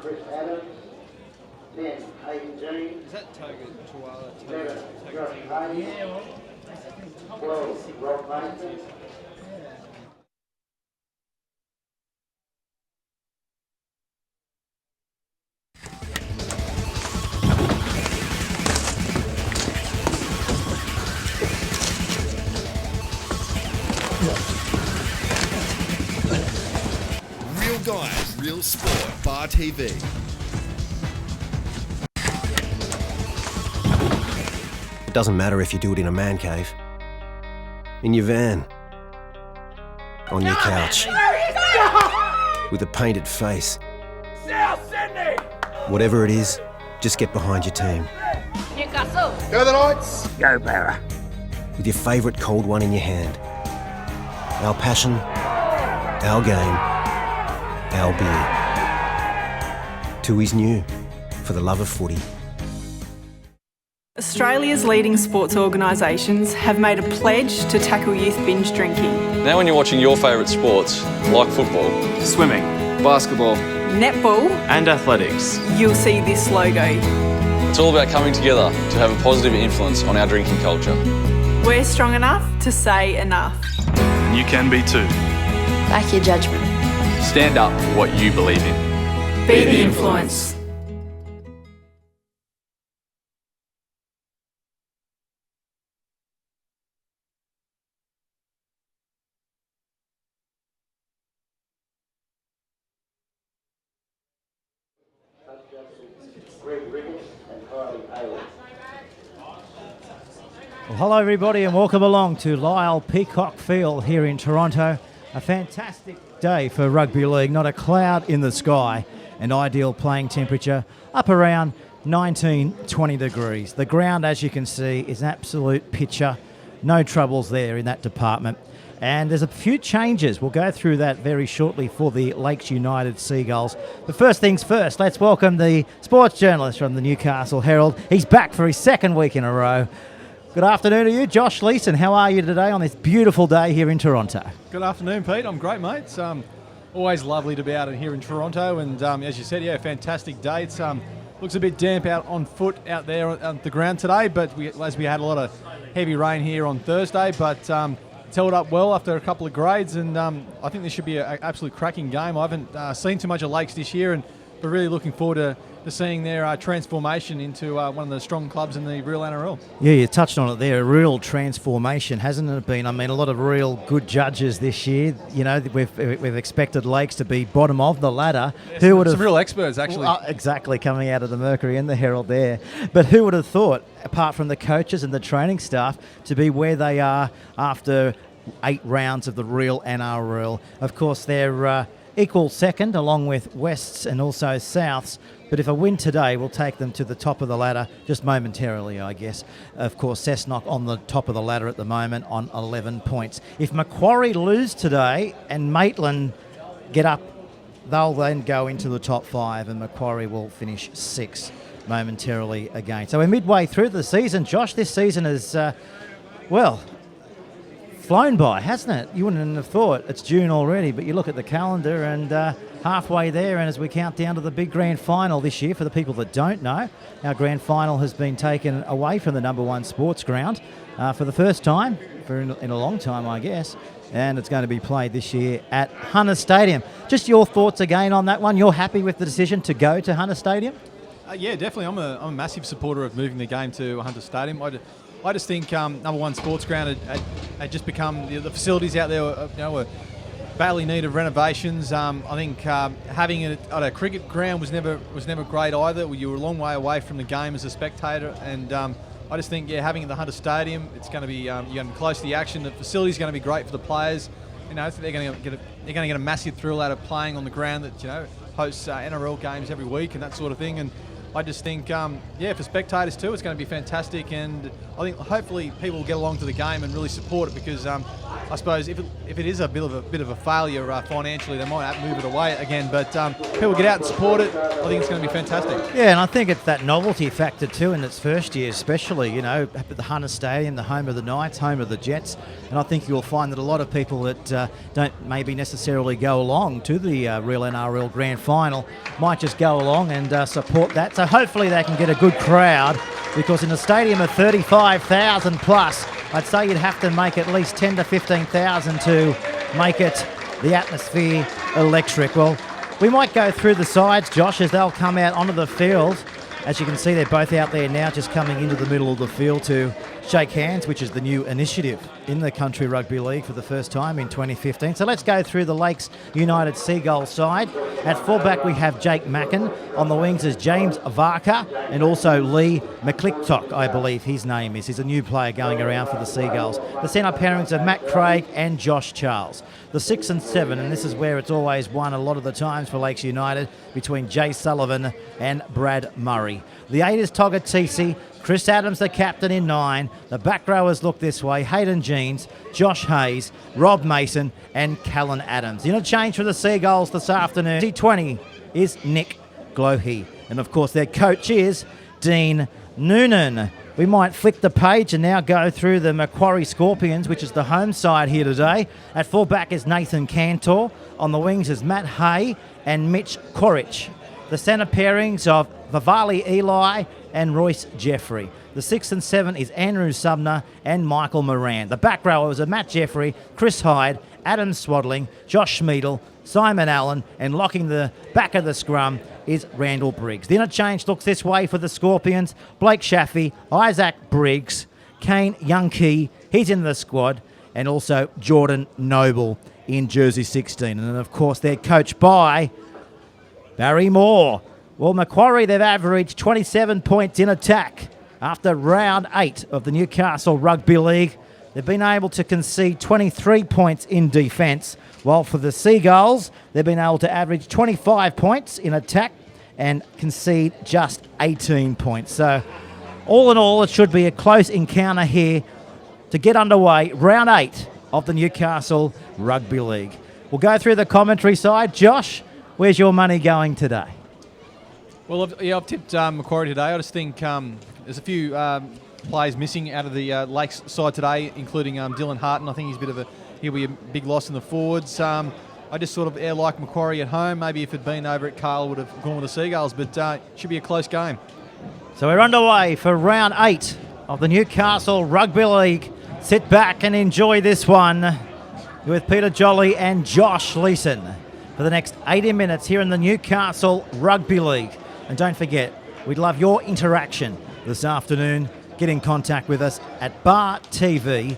Chris Adams. 10, Hayden Jean. Is that Toga Tuala? 11, Josh Hayes. 12, Rob Mason. Real Guys, Real Sport, Bar TV. It doesn't matter if you do it in a man cave, in your van, on your couch, with a painted face. Whatever it is, just get behind your team. Newcastle. Go the Knights! Go Barra. With your favourite cold one in your hand. Our passion, our game, our beer. Tui's new, for the love of footy. Australia's leading sports organisations have made a pledge to tackle youth binge drinking. Now when you're watching your favourite sports, like football, swimming, basketball, netball and athletics, you'll see this logo. It's all about coming together to have a positive influence on our drinking culture. We're strong enough to say enough. and you can be too. Back your judgment. Stand up for what you believe in. Be the influence. Well, hello everybody and welcome along to Lyle Peacock Field here in Toronto. A fantastic day for rugby league, not a cloud in the sky, and ideal playing temperature up around 19-20 degrees. The ground, as you can see, is an absolute picture. No troubles there in that department. And there's a few changes. We'll go through that very shortly for the Lakes United Seagulls. But first things first, let's welcome the sports journalist from the Newcastle Herald. He's back for his second week in a row. Good afternoon to you, Josh Leeson. How are you today on this beautiful day here in Toronto? Good afternoon, Pete. I'm great, mate. It's always lovely to be out here in Toronto. And as you said, yeah, fantastic day. It's looks a bit damp out on foot out there on the ground today, but we had a lot of heavy rain here on Thursday, but it's held up well after a couple of grades, and I think this should be an absolute cracking game. I haven't seen too much of Lakes this year, and we're really looking forward to seeing their transformation into one of the strong clubs in the real NRL. Yeah, you touched on it there. A real transformation, hasn't it been? I mean, a lot of real good judges this year. You know, we've expected Lakes to be bottom of the ladder. Yes, who would have? Some real experts, actually. Exactly, coming out of the Macquarie and the Herald there. But who would have thought, apart from the coaches and the training staff, to be where they are after 8 rounds of the real NRL? Of course, they're equal second, along with Wests and also Souths. But if a win today will take them to the top of the ladder just momentarily, I guess. Of course, Cessnock on the top of the ladder at the moment on 11 points. If Macquarie lose today and Maitland get up, they'll then go into the top 5 and Macquarie will finish 6 momentarily again. So we're midway through the season. Josh, this season has, flown by, hasn't it? You wouldn't have thought it's June already, but you look at the calendar and halfway there, and as we count down to the big grand final this year, for the people that don't know, our grand final has been taken away from the number 1 sports ground for the first time in a long time, I guess, and it's going to be played this year at Hunter Stadium. Just your thoughts again on that one. You're happy with the decision to go to Hunter Stadium? Yeah, definitely. I'm a massive supporter of moving the game to Hunter Stadium. I just think number 1 sports ground had just become the facilities out there were badly need of renovations. I think having it at a cricket ground was never great either. You were a long way away from the game as a spectator, and I just think having it at the Hunter Stadium, it's going to be you're going to be close to the action. The facility's going to be great for the players. You know, they're going to get a massive thrill out of playing on the ground that hosts NRL games every week and that sort of thing. And I just think, for spectators too, it's going to be fantastic, and I think hopefully people will get along to the game and really support it, because I suppose if it is a bit of a failure financially, they might have to move it away again. But people get out and support it. I think it's going to be fantastic. Yeah, and I think it's that novelty factor too in its first year, especially, at the Hunter Stadium, the home of the Knights, home of the Jets. And I think you'll find that a lot of people that don't maybe necessarily go along to the real NRL Grand Final might just go along and support that. So hopefully they can get a good crowd, because in a stadium of 35,000 plus, I'd say you'd have to make at least 10 to 15,000 to make it the atmosphere electric. Well, we might go through the sides, Josh, as they'll come out onto the field. As you can see, they're both out there now, just coming into the middle of the field to shake hands, which is the new initiative in the Country Rugby League for the first time in 2015. So let's go through the Lakes United Seagulls side. At fullback, we have Jake Mackin. On the wings is James Varka and also Lee McClicktock, I believe his name is. He's a new player going around for the Seagulls. The centre pairings are Matt Craig and Josh Charles. The 6 and 7, and this is where it's always won a lot of the times for Lakes United, between Jay Sullivan and Brad Murray. The 8 is Togatisi. Chris Adams, the captain, in 9. The back rowers look this way: Hayden Jeans, Josh Hayes, Rob Mason, and Callan Adams. Interchange for the Seagulls this afternoon. T20 is Nick Glowhey. And of course, their coach is Dean Noonan. We might flick the page and now go through the Macquarie Scorpions, which is the home side here today. At fullback is Nathan Cantor. On the wings is Matt Hay and Mitch Korich. The centre pairings of Vivali Eli and Royce Jeffrey. The 6 and 7 is Andrew Sumner and Michael Moran. The back rowers are Matt Jeffrey, Chris Hyde, Adam Swaddling, Josh Schmiedel, Simon Allen, and locking the back of the scrum is Randall Briggs. The interchange looks this way for the Scorpions: Blake Shaffey, Isaac Briggs, Kane Youngkey, he's in the squad, and also Jordan Noble in jersey 16. And of course, they're coached by Barry Moore. Well, Macquarie, they've averaged 27 points in attack after round 8 of the Newcastle Rugby League. They've been able to concede 23 points in defence, while for the Seagulls, they've been able to average 25 points in attack and concede just 18 points. So, all in all, it should be a close encounter here to get underway, round 8 of the Newcastle Rugby League. We'll go through the commentary side. Josh, where's your money going today? Well, I've tipped Macquarie today. I just think there's a few players missing out of the Lakes side today, including Dylan Harton. I think he'll be a big loss in the forwards. I just sort of like Macquarie at home. Maybe if it'd been over at Carl, would have gone with the Seagulls, but it should be a close game. So we're underway for round 8 of the Newcastle Rugby League. Sit back and enjoy this one with Peter Jolly and Josh Leeson for the next 80 minutes here in the Newcastle Rugby League. And don't forget, we'd love your interaction this afternoon. Get in contact with us at Bar TV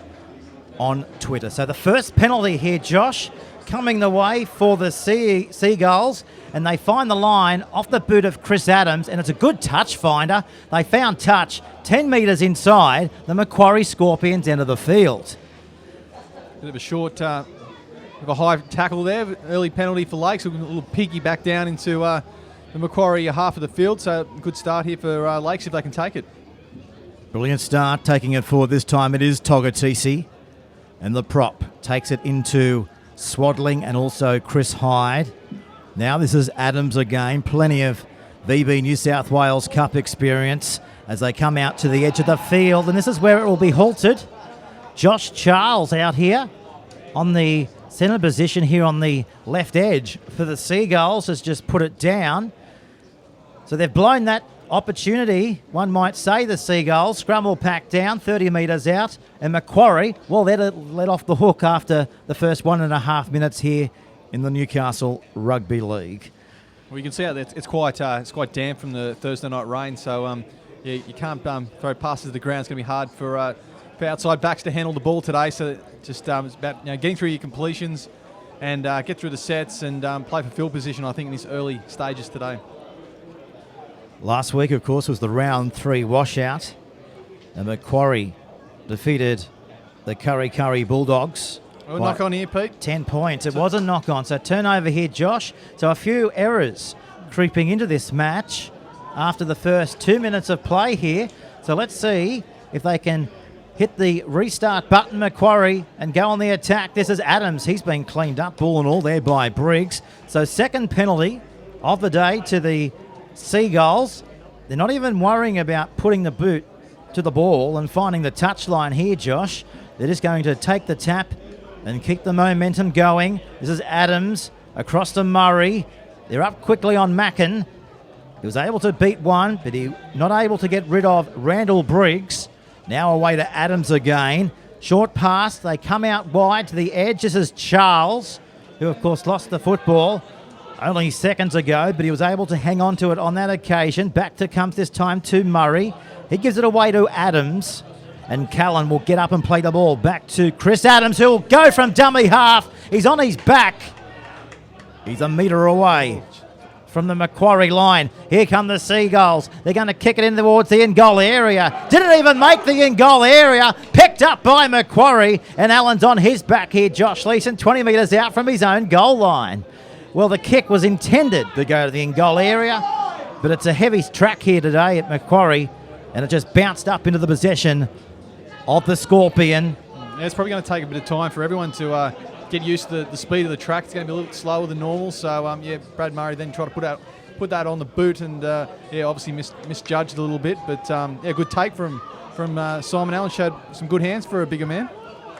on Twitter. So the first penalty here, Josh, coming the way for the Seagulls, and they find the line off the boot of Chris Adams, and it's a good touch finder. They found touch 10 metres inside the Macquarie Scorpions end of the field. Bit of a short, of a high tackle there. Early penalty for Lakes. A little piggy back down into the Macquarie half of the field. So good start here for Lakes if they can take it. Brilliant start, taking it forward this time. It is Togatisi, and the prop takes it into Swaddling and also Chris Hyde. Now this is Adams again. Plenty of VB New South Wales Cup experience as they come out to the edge of the field, and this is where it will be halted. Josh Charles out here on the centre position here on the left edge for the Seagulls has just put it down. So they've blown that opportunity, one might say. The Seagulls scrum will pack down 30 metres out, and Macquarie, well, they're let off the hook after the first 1.5 minutes here in the Newcastle Rugby League. Well, you can see how it's quite damp from the Thursday night rain, so you can't throw passes to the ground. It's going to be hard for outside backs to handle the ball today. So just it's about getting through your completions and get through the sets and play for field position, I think, in these early stages today. Last week, of course, was the round 3 washout, and Macquarie defeated the Curry Bulldogs. Oh, knock on here, Pete. 10 points. It was a knock on. So turnover here, Josh. So a few errors creeping into this match. after the first 2 minutes of play here. So let's see if they can hit the restart button, Macquarie, and go on the attack. This is Adams. He's been cleaned up, ball and all there by Briggs. So second penalty of the day to the Seagulls. They're not even worrying about putting the boot to the ball and finding the touchline here, Josh. They're just going to take the tap and keep the momentum going. This is Adams across to Murray. They're up quickly on Mackin. He was able to beat one, but he not able to get rid of Randall Briggs. Now away to Adams again. Short pass. They come out wide to the edge. This is Charles, who of course lost the football only seconds ago, but he was able to hang on to it on that occasion. Back to comes this time to Murray. He gives it away to Adams, and Callan will get up and play the ball back to Chris Adams, who will go from dummy half. He's on his back. He's a metre away from the Macquarie line. Here come the Seagulls. They're going to kick it in towards the in-goal area. Didn't even make the in-goal area. Picked up by Macquarie, and Allen's on his back here, Josh Leeson, 20 metres out from his own goal line. Well, the kick was intended to go to the in-goal area, but it's a heavy track here today at Macquarie, and it just bounced up into the possession of the Scorpion. Yeah, it's probably going to take a bit of time for everyone to get used to the speed of the track. It's going to be a little bit slower than normal. So, Brad Murray then tried to put that on the boot and, obviously misjudged a little bit. But, good take from Simon Allen. Showed some good hands for a bigger man.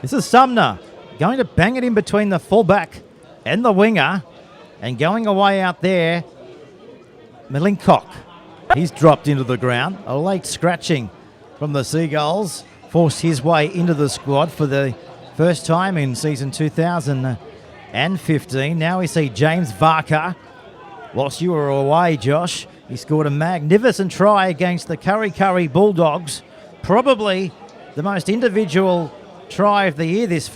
This is Sumner going to bang it in between the fullback and the winger, and going away out there, Milinkock. He's dropped into the ground. A late scratching from the Seagulls forced his way into the squad for the first time in season 2015. Now we see James Varka. Whilst you were away, Josh, he scored a magnificent try against the Curry Bulldogs. Probably the most individual try of the year this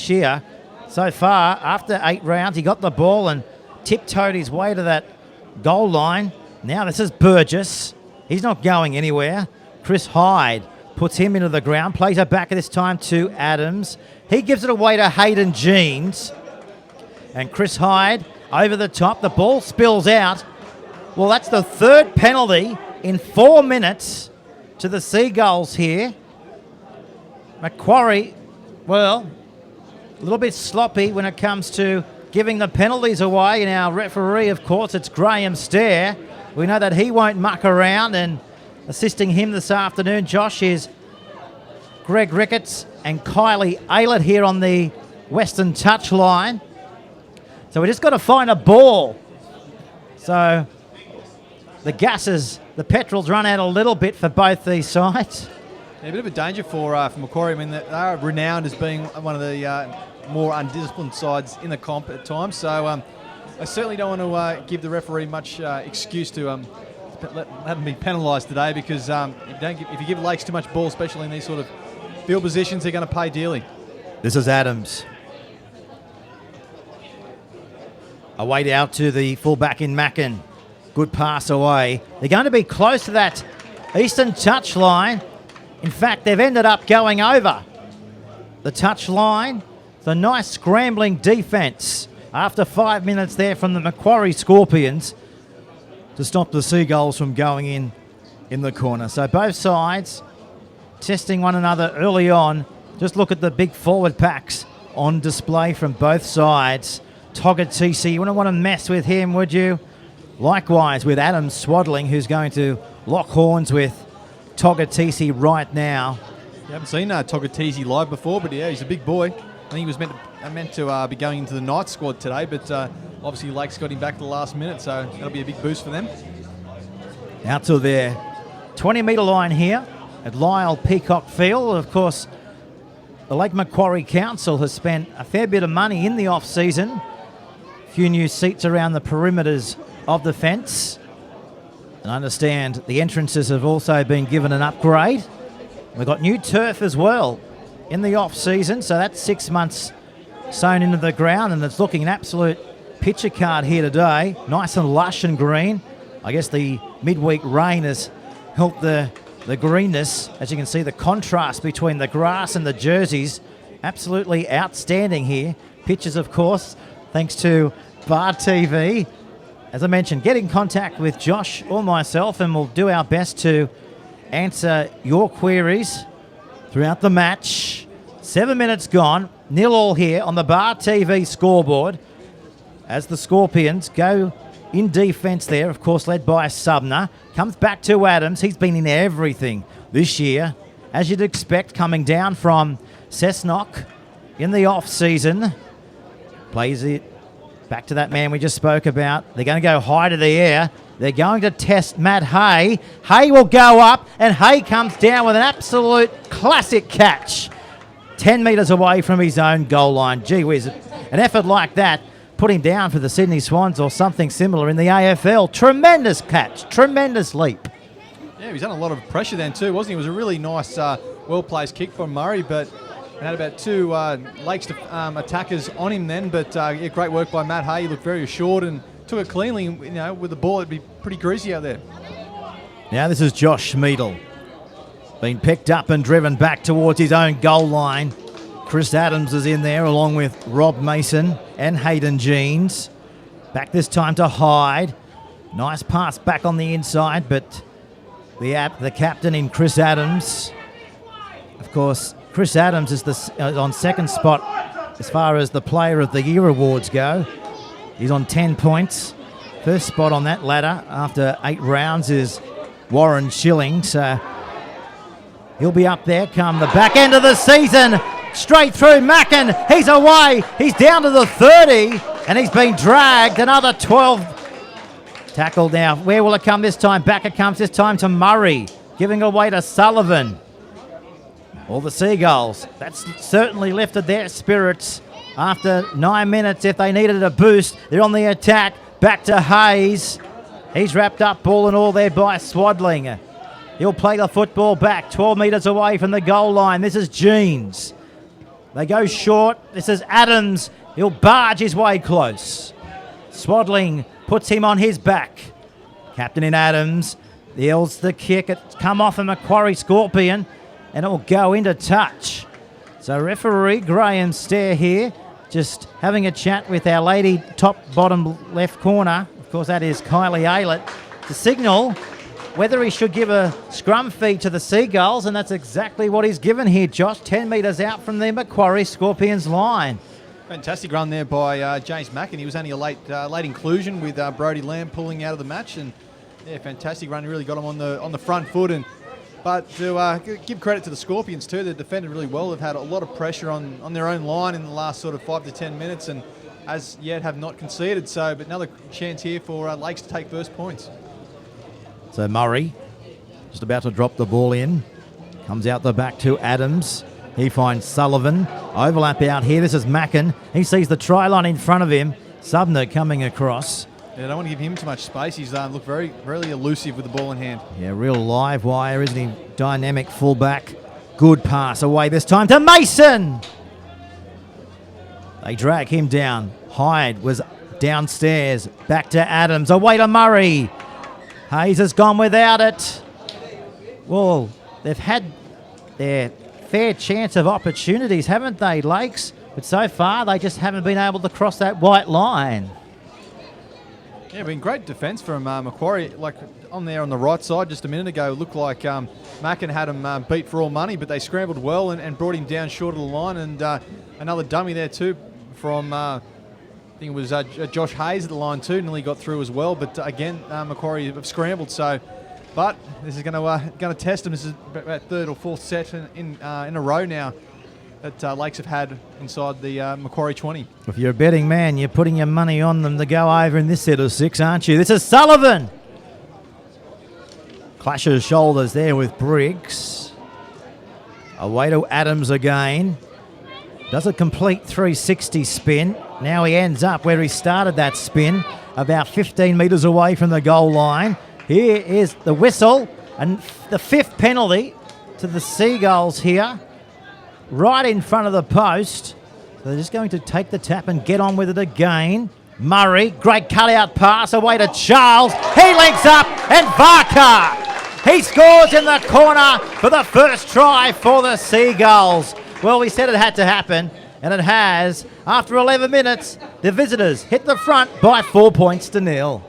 year. So far, after 8 rounds, he got the ball and tiptoed his way to that goal line. Now this is Burgess. He's not going anywhere. Chris Hyde puts him into the ground, plays it back at this time to Adams. He gives it away to Hayden Jeans. And Chris Hyde over the top. The ball spills out. Well, that's the third penalty in 4 minutes to the Seagulls here. Macquarie, well, a little bit sloppy when it comes to giving the penalties away. And our referee, of course, it's Graham Stair. We know that he won't muck around, and assisting him this afternoon, Josh, is Greg Ricketts and Kylie Aylett here on the Western touch line. So we just got to find a ball. So the petrol's run out a little bit for both these sides. Yeah, a bit of a danger for Macquarie. I mean, they are renowned as being one of the more undisciplined sides in the comp at times. So I certainly don't want to give the referee much excuse to let them be penalised today, because if you give Lakes too much ball, especially in these sort of field positions, they're going to pay dearly. This is Adams. Away out to the fullback in Mackin. Good pass away. They're going to be close to that eastern touch line. In fact, they've ended up going over the touch line. It's a nice scrambling defence after 5 minutes there from the Macquarie Scorpions to stop the Seagulls from going in the corner. So both sides testing one another early on. Just look at the big forward packs on display from both sides. Togatisi, you wouldn't want to mess with him, would you? Likewise with Adam Swaddling, who's going to lock horns with Togatisi right now. You haven't seen Togatisi live before, but yeah, he's a big boy. I think he was meant to be going into the night squad today, but obviously Lakes got him back to the last minute, so that'll be a big boost for them. Out to their 20-metre line here at Lyle Peacock Field. Of course, the Lake Macquarie Council has spent a fair bit of money in the off-season. A few new seats around the perimeters of the fence. And I understand the entrances have also been given an upgrade. We've got new turf as well in the off-season, so that's 6 months sown into the ground, and it's looking an absolute picture card here today. Nice and lush and green. I guess the midweek rain has helped the greenness. As you can see, the contrast between the grass and the jerseys, absolutely outstanding here. Pictures, of course, thanks to Bar TV as I mentioned, get in contact with Josh or myself and we'll do our best to answer your queries throughout the match. 7 minutes gone, 0-0 here on the Bar TV scoreboard as the Scorpions go in defence there, of course led by Subner. Comes back to Adams. He's been in everything this year, as you'd expect, coming down from Cessnock in the off-season. Plays it back to that man we just spoke about. They're going to go high to the air. They're going to test Matt Hay. Hay will go up, and Hay comes down with an absolute classic catch. 10 metres away from his own goal line. Gee whiz, an effort like that put him down for the Sydney Swans or something similar in the AFL. Tremendous catch, tremendous leap. Yeah, he's under a lot of pressure then too, wasn't he? It was a really nice, well-placed kick from Murray, but it had about two Lakes attackers on him then. But yeah, great work by Matt Hay. He looked very assured and took it cleanly. You know, with the ball, it'd be pretty greasy out there. Now this is Josh Schmiedel. Been picked up and driven back towards his own goal line. Chris Adams is in there along with Rob Mason and Hayden Jeans. Back this time to Hyde. Nice pass back on the inside, but the captain in Chris Adams. Of course, Chris Adams is on second spot as far as the Player of the Year awards go. He's on 10 points. First spot on that ladder after 8 rounds is Warren Schilling. So he'll be up there come the back end of the season. Straight through Mackin. He's away. He's down to the 30 and he's been dragged. Another 12 tackle now. Where will it come this time? Back it comes this time to Murray. Giving away to Sullivan. All the Seagulls. That's certainly lifted their spirits after 9 minutes. If they needed a boost, they're on the attack. Back to Hayes. He's wrapped up ball and all there by Swadling. He'll play the football back 12 metres away from the goal line. This is Jeans. They go short. This is Adams. He'll barge his way close. Swadling puts him on his back. Captain in Adams. Deals the kick. It's come off a Macquarie Scorpion and it will go into touch. So referee Graham Stair here just having a chat with our lady top bottom left corner. Of course that is Kylie Aylett to signal whether he should give a scrum feed to the Seagulls, and that's exactly what he's given here, Josh. 10 metres out from the Macquarie Scorpions line. Fantastic run there by James Mackin. He was only a late inclusion with Brody Lamb pulling out of the match, and yeah, fantastic run. He really got him on the front foot. But to give credit to the Scorpions too, they've defended really well. They've had a lot of pressure on their own line in the last sort of 5 to 10 minutes, and as yet have not conceded. So, but another chance here for Lakes to take first points. So Murray just about to drop the ball in. Comes out the back to Adams. He finds Sullivan. Overlap out here. This is Mackin. He sees the try line in front of him. Subner coming across. Yeah, I don't want to give him too much space. He's looked very, really elusive with the ball in hand. Yeah, real live wire, isn't he? Dynamic fullback. Good pass away this time to Mason. They drag him down. Hyde was downstairs. Back to Adams. Away to Murray. Hayes has gone without it. Well, they've had their fair chance of opportunities, haven't they, Lakes? But so far, they just haven't been able to cross that white line. Yeah, been great defence from Macquarie. Like on there on the right side just a minute ago, it looked like Mackin had him beat for all money, but they scrambled well and brought him down short of the line. And another dummy there too from, I think it was Josh Hayes at the line too, nearly got through as well. But again, Macquarie have scrambled. So, but this is going to test them. This is about third or fourth set in a row now that Lakes have had inside the Macquarie 20. If you're a betting man, you're putting your money on them to go over in this set of 6, aren't you? This is Sullivan. Clashes shoulders there with Briggs. Away to Adams again. Does a complete 360 spin. Now he ends up where he started that spin, about 15 metres away from the goal line. Here is the whistle and the 5th penalty to the Seagulls here. Right in front of the post. So they're just going to take the tap and get on with it again. Murray, great cut-out pass away to Charles. He links up and Varka. He scores in the corner for the first try for the Seagulls. Well, we said it had to happen, and it has. After 11 minutes, the visitors hit the front by 4 points to 0.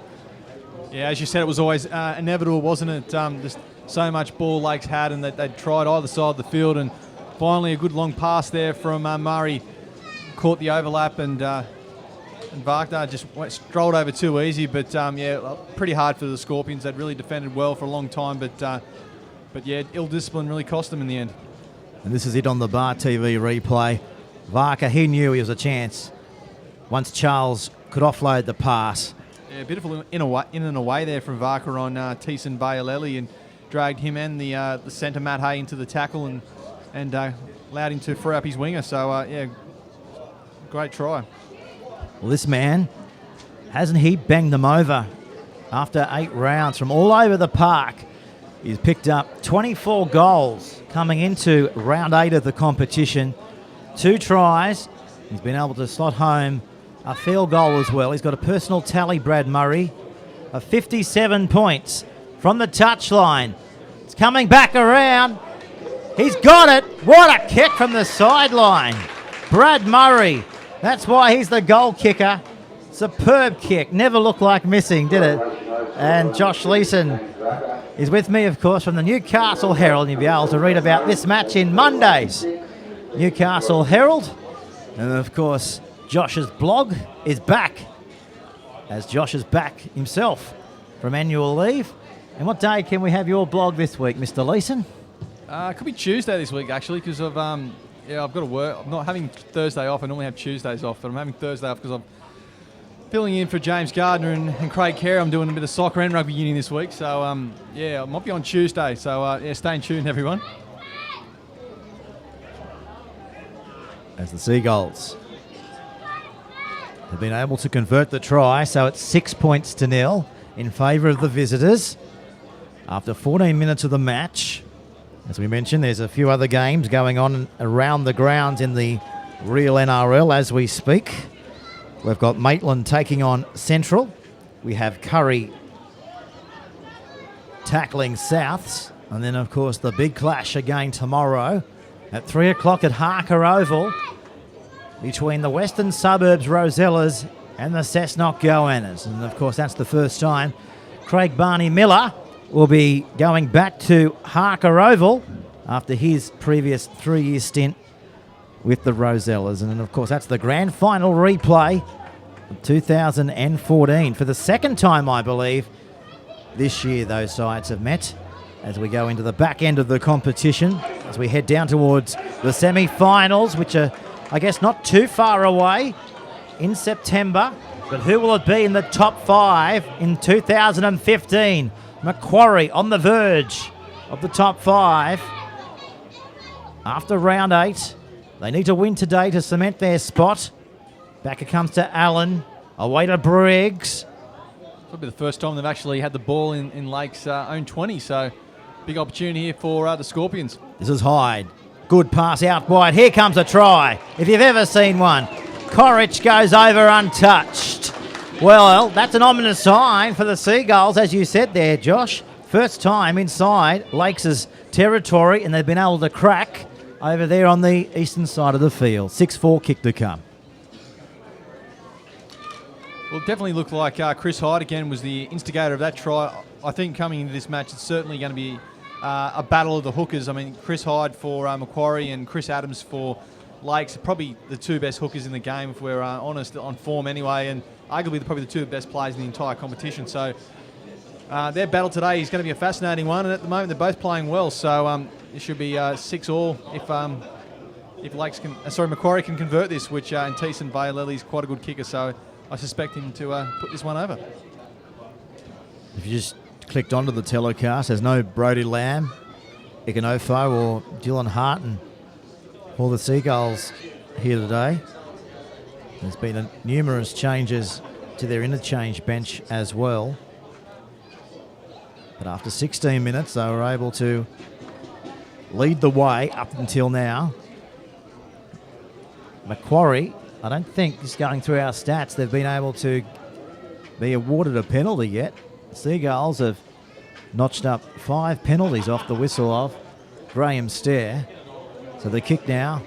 Yeah, as you said, it was always inevitable, wasn't it? Just so much ball Lakes had, and they'd tried either side of the field, and finally a good long pass there from Murray caught the overlap, and Wagner just strolled over too easy. But yeah, pretty hard for the Scorpions. They'd really defended well for a long time, but yeah, ill discipline really cost them in the end. And this is it on the Bar TV replay. Varka, he knew he was a chance once Charles could offload the pass. Yeah, beautiful in and away there from Varka on Thiessen Bayaleli, and dragged him and the centre Matt Hay into the tackle, and allowed him to free up his winger. So yeah, great try. Well, this man, hasn't he banged them over after 8 rounds from all over the park? He's picked up 24 goals coming into round 8 of the competition. 2 tries. He's been able to slot home a field goal as well. He's got a personal tally, Brad Murray, of 57 points from the touchline. It's coming back around. He's got it. What a kick from the sideline. Brad Murray. That's why he's the goal kicker. Superb kick. Never looked like missing, did it? And Josh Leeson is with me, of course, from the Newcastle Herald. You'll be able to read about this match in Monday's Newcastle Herald. And, of course, Josh's blog is back, as Josh is back himself from annual leave. And what day can we have your blog this week, Mr. Leeson? It could be Tuesday this week, actually, because I've got to work. I'm not having Thursday off. I normally have Tuesdays off, but I'm having Thursday off because I'm filling in for James Gardner and Craig Kerr. I'm doing a bit of soccer and rugby union this week, so yeah, I might be on Tuesday. So yeah, stay tuned, everyone. As the Seagulls have been able to convert the try, so it's 6-0 in favour of the visitors after 14 minutes of the match. As we mentioned, there's a few other games going on around the grounds in the real NRL as we speak. We've got Maitland taking on Central. We have Curry tackling Souths. And then, of course, the big clash again tomorrow at 3 o'clock at Harker Oval between the Western Suburbs Rosellas and the Cessnock Goannas. And, of course, that's the first time Craig Barney Miller will be going back to Harker Oval after his previous 3-year stint with the Rosellas. And, of course, that's the grand final replay of 2014. For the second time, I believe, this year those sides have met as we go into the back end of the competition, as we head down towards the semi-finals, which are, I guess, not too far away in September. But who will it be in the top 5 in 2015? Macquarie on the verge of the top 5 after round 8. They need to win today to cement their spot. Back it comes to Allen, away to Briggs. Probably the first time they've actually had the ball in Lake's own 20, so big opportunity here for the Scorpions. This is Hyde. Good pass out wide. Here comes a try. If you've ever seen one. Corrich goes over untouched. Well, that's an ominous sign for the Seagulls, as you said there, Josh. First time inside Lakes' territory, and they've been able to crack over there on the eastern side of the field. 6-4 kick to come. Well, it definitely looked like Chris Hyde again was the instigator of that try. I think coming into this match, it's certainly going to be a battle of the hookers. I mean, Chris Hyde for Macquarie and Chris Adams for Lakes are probably the 2 best hookers in the game, if we're honest, on form anyway, and arguably probably the 2 best players in the entire competition. So their battle today is going to be a fascinating one, and at the moment they're both playing well. So it should be 6-all if Macquarie can convert this, which in Thiessen Bayaleli is quite a good kicker. So I suspect him to put this one over. If you just clicked onto the telecast, there's no Brody Lamb, Ikanofo or Dylan Harton for the Seagulls here today. There's been numerous changes to their interchange bench as well. But after 16 minutes, they were able to lead the way up until now. Macquarie, I don't think, just going through our stats, they've been able to be awarded a penalty yet. The Seagulls have notched up 5 penalties off the whistle of Graham Stair. So the kick now.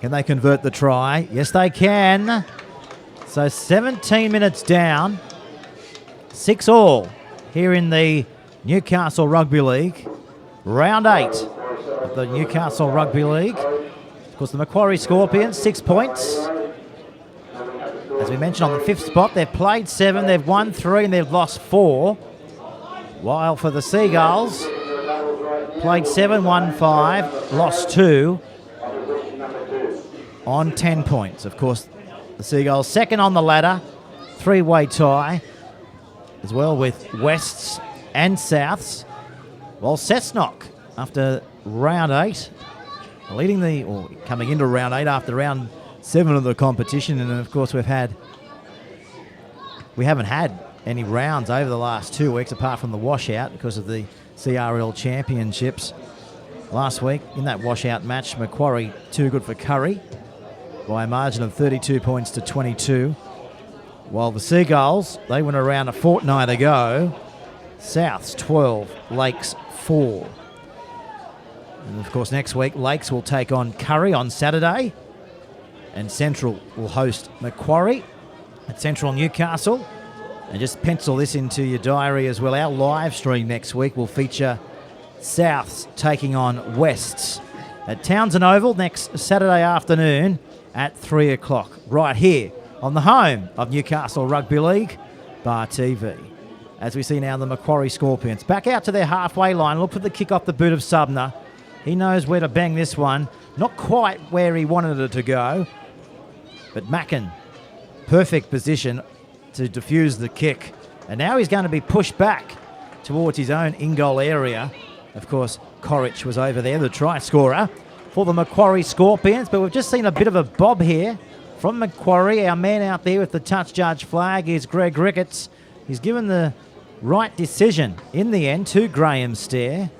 Can they convert the try? Yes, they can. So 17 minutes down. 6-6 here in the Newcastle Rugby League. Round 8 of the Newcastle Rugby League. Of course, the Macquarie Scorpions, 6 points. As we mentioned, on the 5th spot, they've played 7, they've won 3, and they've lost 4. While for the Seagulls, played 7, won 5, lost 2 on 10 points. Of course, the Seagulls second on the ladder, 3-way tie, as well with Wests and Souths. While Cessnock, after round 8, coming into round 8 after round 7 of the competition, and of course we haven't had any rounds over the last 2 weeks apart from the washout because of the CRL Championships. Last week in that washout match, Macquarie too good for Curry by a margin of 32 points to 22. While the Seagulls, they went around a fortnight ago. Souths 12, Lakes 4. And of course next week Lakes will take on Curry on Saturday, and Central will host Macquarie at Central Newcastle. And just pencil this into your diary as well. Our live stream next week will feature Souths taking on Wests at Townsend Oval next Saturday afternoon at 3 o'clock, right here on the home of Newcastle Rugby League, Bar TV. As we see now the Macquarie Scorpions back out to their halfway line. Look for the kick off the boot of Sumner. He knows where to bang this one. Not quite where he wanted it to go, but Mackin, perfect position to defuse the kick. And now he's going to be pushed back towards his own in-goal area. Of course, Corrich was over there, the try scorer for the Macquarie Scorpions. But we've just seen a bit of a bob here from Macquarie. Our man out there with the touch judge flag is Greg Ricketts. He's given the right decision in the end to Graham Stair.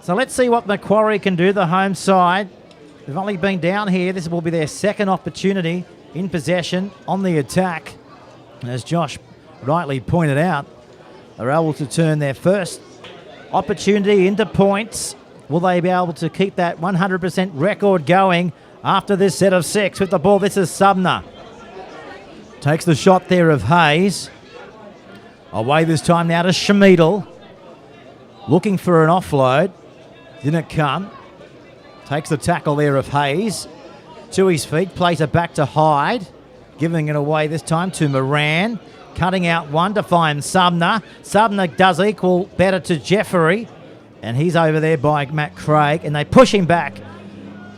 So let's see what Macquarie can do, the home side. They've only been down here. This will be their second opportunity in possession on the attack. And as Josh rightly pointed out, they're able to turn their first opportunity into points. Will they be able to keep that 100% record going after this set of 6? With the ball, this is Sumner. Takes the shot there of Hayes. Away this time now to Schmidl. Looking for an offload. Didn't come. Takes the tackle there of Hayes. To his feet, plays it back to Hyde. Giving it away this time to Moran. Cutting out one to find Sumner. Sumner does equal better to Jeffrey. And he's over there by Matt Craig. And they push him back.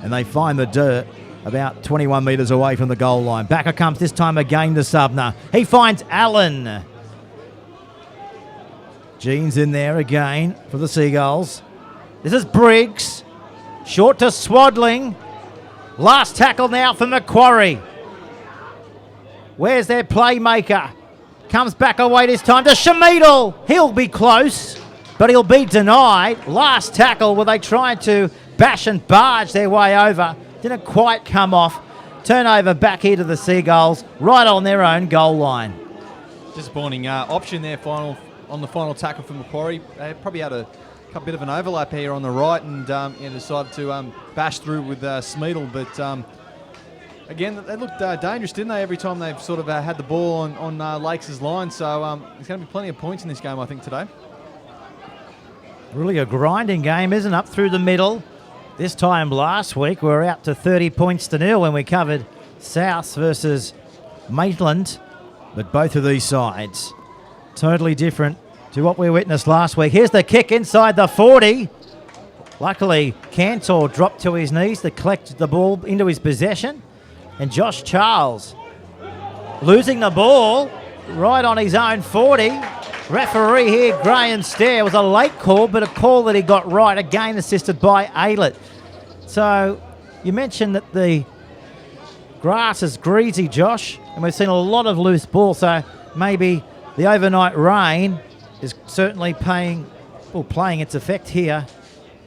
And they find the dirt about 21 metres away from the goal line. Back it comes this time again to Sumner. He finds Allen. Jean's in there again for the Seagulls. This is Briggs. Short to Swaddling. Last tackle now for Macquarie. Where's their playmaker? Comes back away this time to Schmidl. He'll be close, but he'll be denied. Last tackle where they tried to bash and barge their way over. Didn't quite come off. Turnover back here to the Seagulls, right on their own goal line. Disappointing option there on the final tackle from Macquarie. They probably had a bit of an overlap here on the right and decided to bash through with Schmidl, but again, they looked dangerous, didn't they, every time they've sort of had the ball on Lakes' line. So there's going to be plenty of points in this game, I think, today. Really a grinding game, isn't it? Up through the middle. This time last week, we were out to 30 points to nil when we covered South versus Maitland. But both of these sides, totally different to what we witnessed last week. Here's the kick inside the 40. Luckily, Cantor dropped to his knees to collect the ball into his possession. And Josh Charles losing the ball right on his own 40. Referee here, Graham Stair, was a late call, but a call that he got right, again assisted by Aylett. So you mentioned that the grass is greasy, Josh, and we've seen a lot of loose ball, so maybe the overnight rain is certainly playing its effect here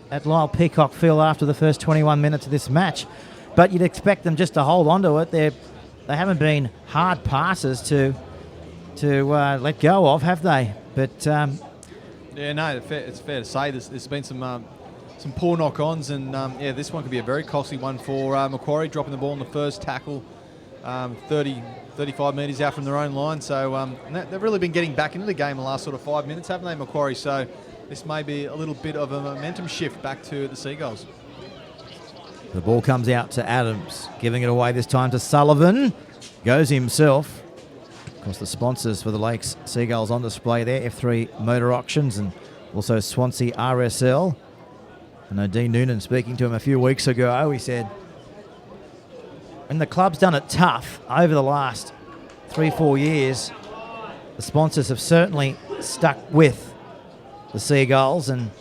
at Lyle Peacock Field after the first 21 minutes of this match. But you'd expect them just to hold on to it. They haven't been hard passes to let go of, have they? But yeah, no, it's fair to say there's been some poor knock-ons, and this one could be a very costly one for Macquarie, dropping the ball in the first tackle 30, 35 metres out from their own line. So and they've really been getting back into the game the last sort of 5 minutes, haven't they, Macquarie? So this may be a little bit of a momentum shift back to the Seagulls. The ball comes out to Adams, giving it away this time to Sullivan. Goes himself. Of course, the sponsors for the Lakes Seagulls on display there, F3 Motor Auctions and also Swansea RSL. I know Dean Noonan, speaking to him a few weeks ago, he said, when the club's done it tough over the last 3-4 years, the sponsors have certainly stuck with the Seagulls, and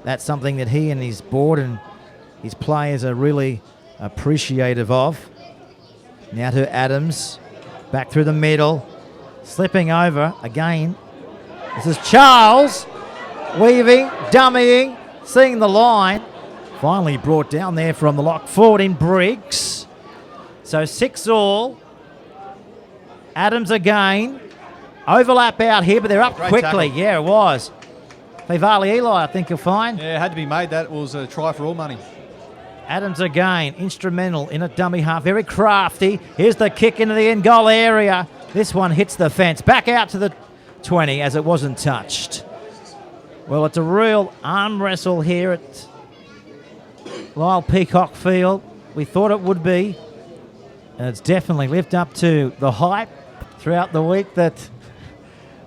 that's something that he and his board and his players are really appreciative of. Now to Adams, back through the middle, slipping over again. This is Charles, weaving, dummying, seeing the line. Finally brought down there from the lock forward in Briggs. So 6-all. Adams again. Overlap out here, but they're up Great quickly. tackle. Yeah, it was. Fivali Eli, I think you'll find. Yeah, it had to be made. That was a try for all money. Adams again, instrumental in a dummy half, very crafty. Here's the kick into the end goal area. This one hits the fence, back out to the 20 as it wasn't touched. Well, it's a real arm wrestle here at Lyle Peacock Field. We thought it would be, and it's definitely lived up to the hype throughout the week that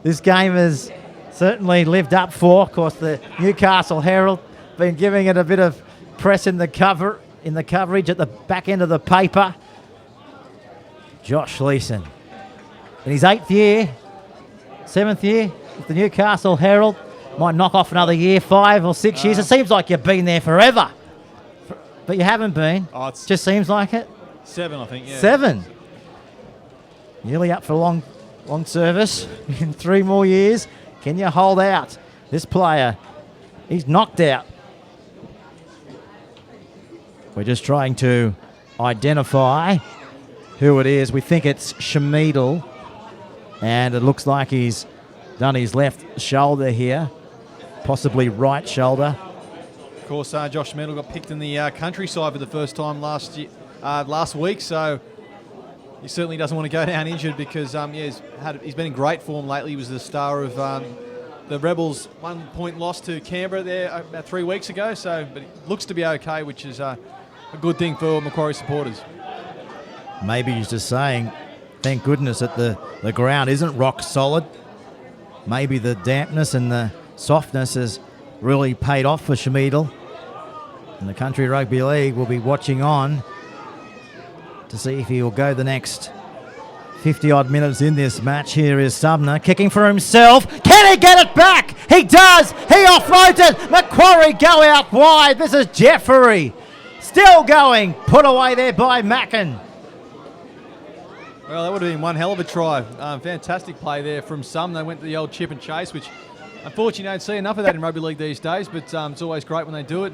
this game has certainly lived up for. Of course, the Newcastle Herald been giving it a bit of press in the coverage at the back end of the paper. Josh Leeson, in his 7th year with the Newcastle Herald, might knock off another year, 5 or 6 years. It seems like you've been there forever, but you haven't been. Oh, it's just seems like it. 7, I think. Yeah. 7. Nearly up for long service in 3 more years. Can you hold out? This player, he's knocked out. We're just trying to identify who it is. We think it's Shamidal, and it looks like he's done his left shoulder here, possibly right shoulder. Of course, Josh Medal got picked in the countryside for the first time last week, so he certainly doesn't want to go down injured because he's been in great form lately. He was the star of the Rebels' 1-point loss to Canberra there about 3 weeks ago. But he looks to be okay, which is a good thing for Macquarie supporters. Maybe he's just saying, thank goodness that the ground isn't rock solid. Maybe the dampness and the softness has really paid off for Shamidal. And the Country Rugby League will be watching on to see if he will go the next 50-odd minutes in this match. Here is Sumner kicking for himself. Can he get it back? He does. He offloads it. Macquarie go out wide. This is Jeffrey. Still going. Put away there by Mackin. Well, that would have been one hell of a try. Fantastic play there from Sumner. Went to the old chip and chase, which unfortunately you don't see enough of that in rugby league these days, but it's always great when they do it.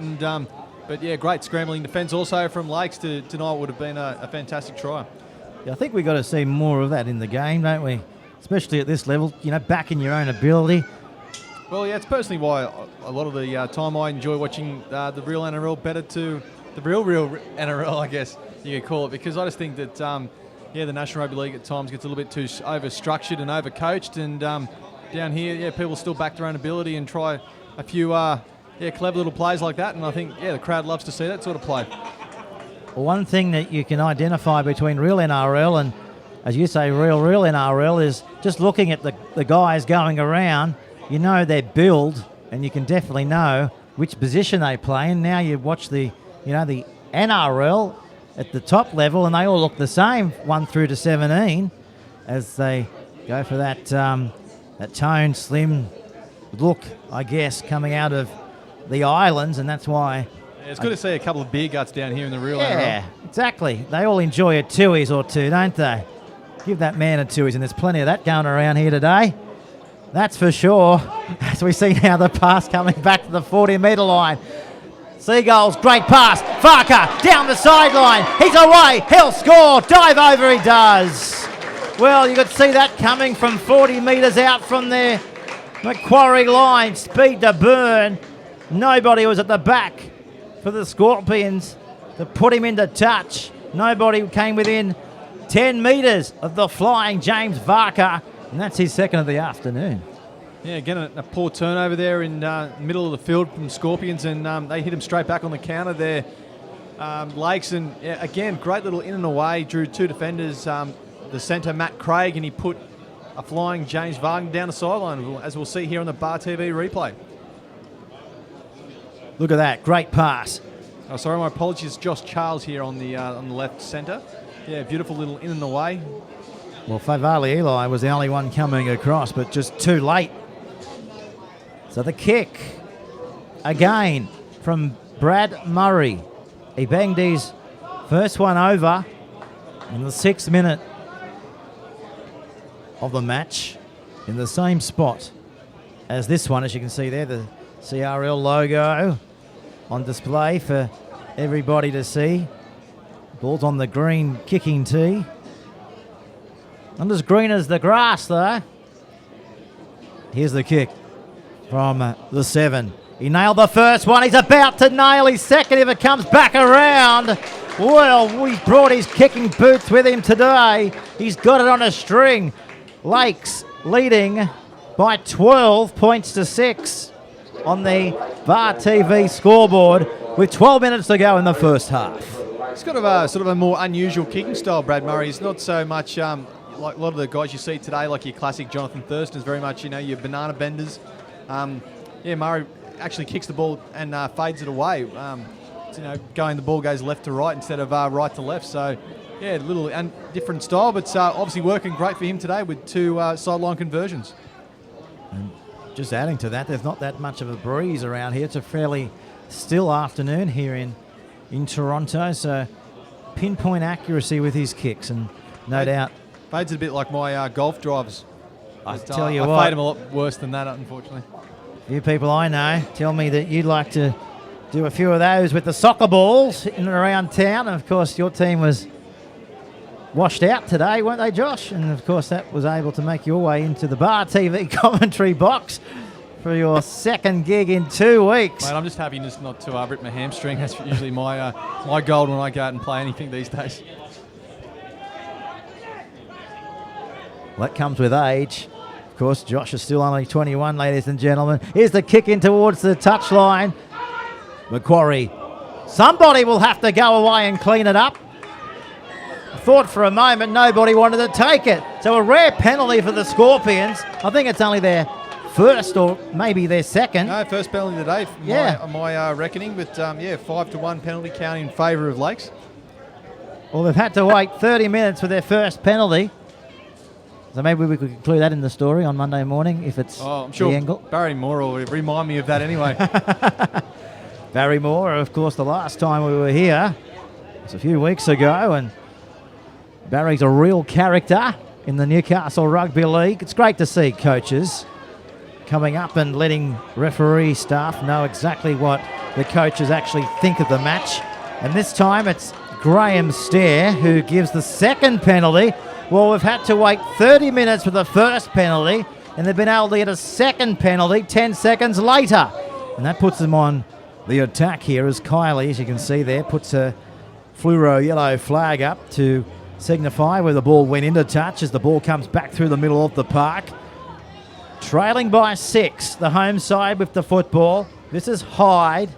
But yeah, great scrambling defence also from Lakes tonight would have been a fantastic try. Yeah, I think we've got to see more of that in the game, don't we? Especially at this level, backing your own ability. Well, yeah, it's personally why a lot of the time I enjoy watching the real NRL better to the real NRL, I guess you could call it, because I just think that, the National Rugby League at times gets a little bit too over-structured and over-coached, and down here, people still back their own ability and try a few clever little plays like that, and I think, the crowd loves to see that sort of play. One thing that you can identify between real NRL and, as you say, real NRL is just looking at the guys going around, their build, and you can definitely know which position they play. And now you watch the NRL at the top level, and they all look the same, 1 through to 17, as they go for that toned, slim look, I guess, coming out of the islands, and that's why. Yeah, it's good to see a couple of beer guts down here in the real NRL. Yeah, exactly. They all enjoy a twoies or two, don't they? Give that man a twoies, and there's plenty of that going around here today. That's for sure. As we see now the pass coming back to the 40-metre line. Seagulls, great pass. Farker down the sideline. He's away. He'll score. Dive over he does. Well, you could see that coming from 40 metres out from their Macquarie line. Speed to burn. Nobody was at the back for the Scorpions to put him into touch. Nobody came within 10 metres of the flying James Varker, and that's his second of the afternoon. Yeah, again, a poor turnover there in middle of the field from Scorpions, and they hit him straight back on the counter there, Lakes. And yeah, again, great little in and away, drew two defenders, the centre Matt Craig, and he put a flying James Vargan down the sideline, as we'll see here on the Bar TV replay. Look at that, great pass. Oh, sorry, my apologies, Josh Charles here on the left centre. Yeah, beautiful little in and away. Well, Favali Eli was the only one coming across, but just too late. So the kick, again, from Brad Murray. He banged his first one over in the 6th minute of the match in the same spot as this one. As you can see there, the CRL logo on display for everybody to see. Ball's on the green kicking tee. Not as green as the grass, though. Here's the kick from the 7. He nailed the first one. He's about to nail his second if it comes back around. Well, he's brought his kicking boots with him today. He's got it on a string. Lakes leading by 12 points to 6 on the Bar TV scoreboard with 12 minutes to go in the first half. He's got a more unusual kicking style, Brad Murray. He's not so much like a lot of the guys you see today, like your classic Jonathan Thurston, is very much, your banana benders. Murray actually kicks the ball and fades it away. Going the ball goes left to right instead of right to left. So, yeah, a little different style, but obviously working great for him today with two sideline conversions. And just adding to that, there's not that much of a breeze around here. It's a fairly still afternoon here in Toronto, so pinpoint accuracy with his kicks, and no doubt. Fades it a bit like my golf drives. I tell you I what, fade them a lot worse than that, unfortunately. You people I know tell me that you'd like to do a few of those with the soccer balls in and around town. And of course, your team was washed out today, weren't they, Josh? And of course, that was able to make your way into the Bar TV commentary box for your second gig in 2 weeks. Mate, I'm just happy just not to rip my hamstring. That's usually my goal when I go out and play anything these days. Well, that comes with age. Of course, Josh is still only 21, ladies and gentlemen. Here's the kick in towards the touchline. Macquarie. Somebody will have to go away and clean it up. I thought for a moment nobody wanted to take it. So a rare penalty for the Scorpions. I think it's only their first or maybe their second. No, first penalty today, my reckoning. But 5-1 penalty count in favour of Lakes. Well, they've had to wait 30 minutes for their first penalty. So maybe we could include that in the story on Monday morning if it's I'm sure the angle. Barry Moore will remind me of that anyway. Barry Moore, of course, the last time we were here was a few weeks ago, and Barry's a real character in the Newcastle Rugby League. It's great to see coaches coming up and letting referee staff know exactly what the coaches actually think of the match. And this time it's Graham Stair who gives the second penalty. Well, we've had to wait 30 minutes for the first penalty, and they've been able to get a second penalty 10 seconds later. And that puts them on the attack here as Kylie, as you can see there, puts a fluoro yellow flag up to signify where the ball went into touch as the ball comes back through the middle of the park. Trailing by 6, the home side with the football. This is Hyde,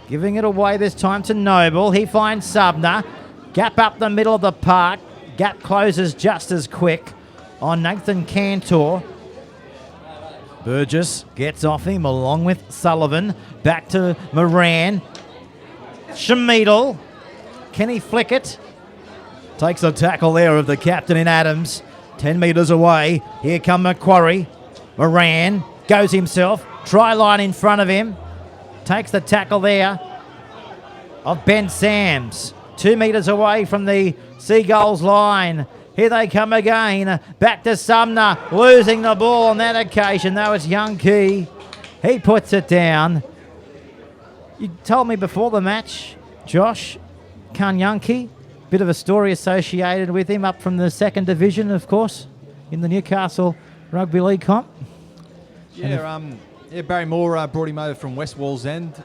giving it away this time to Noble. He finds Subner. Gap up the middle of the park. Gap closes just as quick on Nathan Cantor. Burgess gets off him along with Sullivan. Back to Moran. Schmidl. Can he flick it? Takes a tackle there of the captain in Adams. 10 metres away. Here come Macquarie. Moran goes himself. Try line in front of him. Takes the tackle there of Ben Sams. 2 metres away from the Seagulls line. Here they come again. Back to Sumner. Losing the ball on that occasion. That was Young Key. He puts it down. You told me before the match, Josh, Kanyanki, bit of a story associated with him up from the second division, of course, in the Newcastle Rugby League comp. Barry Moore brought him over from West Wallsend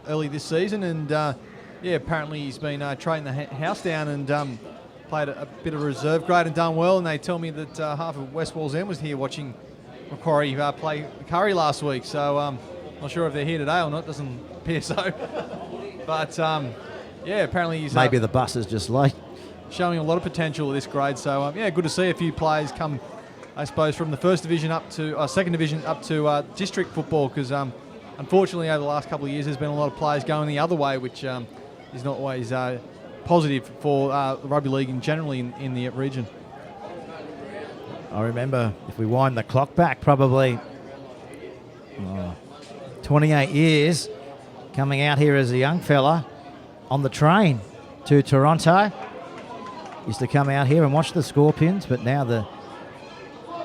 early this season, and apparently he's been trading the house down and played a bit of a reserve grade and done well, and they tell me that half of West Walls End was here watching Macquarie play Macquarie last week. So not sure if they're here today or not. Doesn't appear so. But yeah, apparently he's Maybe the bus is just late. showing a lot of potential at this grade. So yeah, good to see a few players come, I suppose, from the first division up to second division up to district football, because unfortunately over the last couple of years there's been a lot of players going the other way, which is not always positive for the rugby league in generally in the region. I remember, if we wind the clock back, probably 28 years, coming out here as a young fella on the train to Toronto. Used to come out here and watch the Scorpions, but now the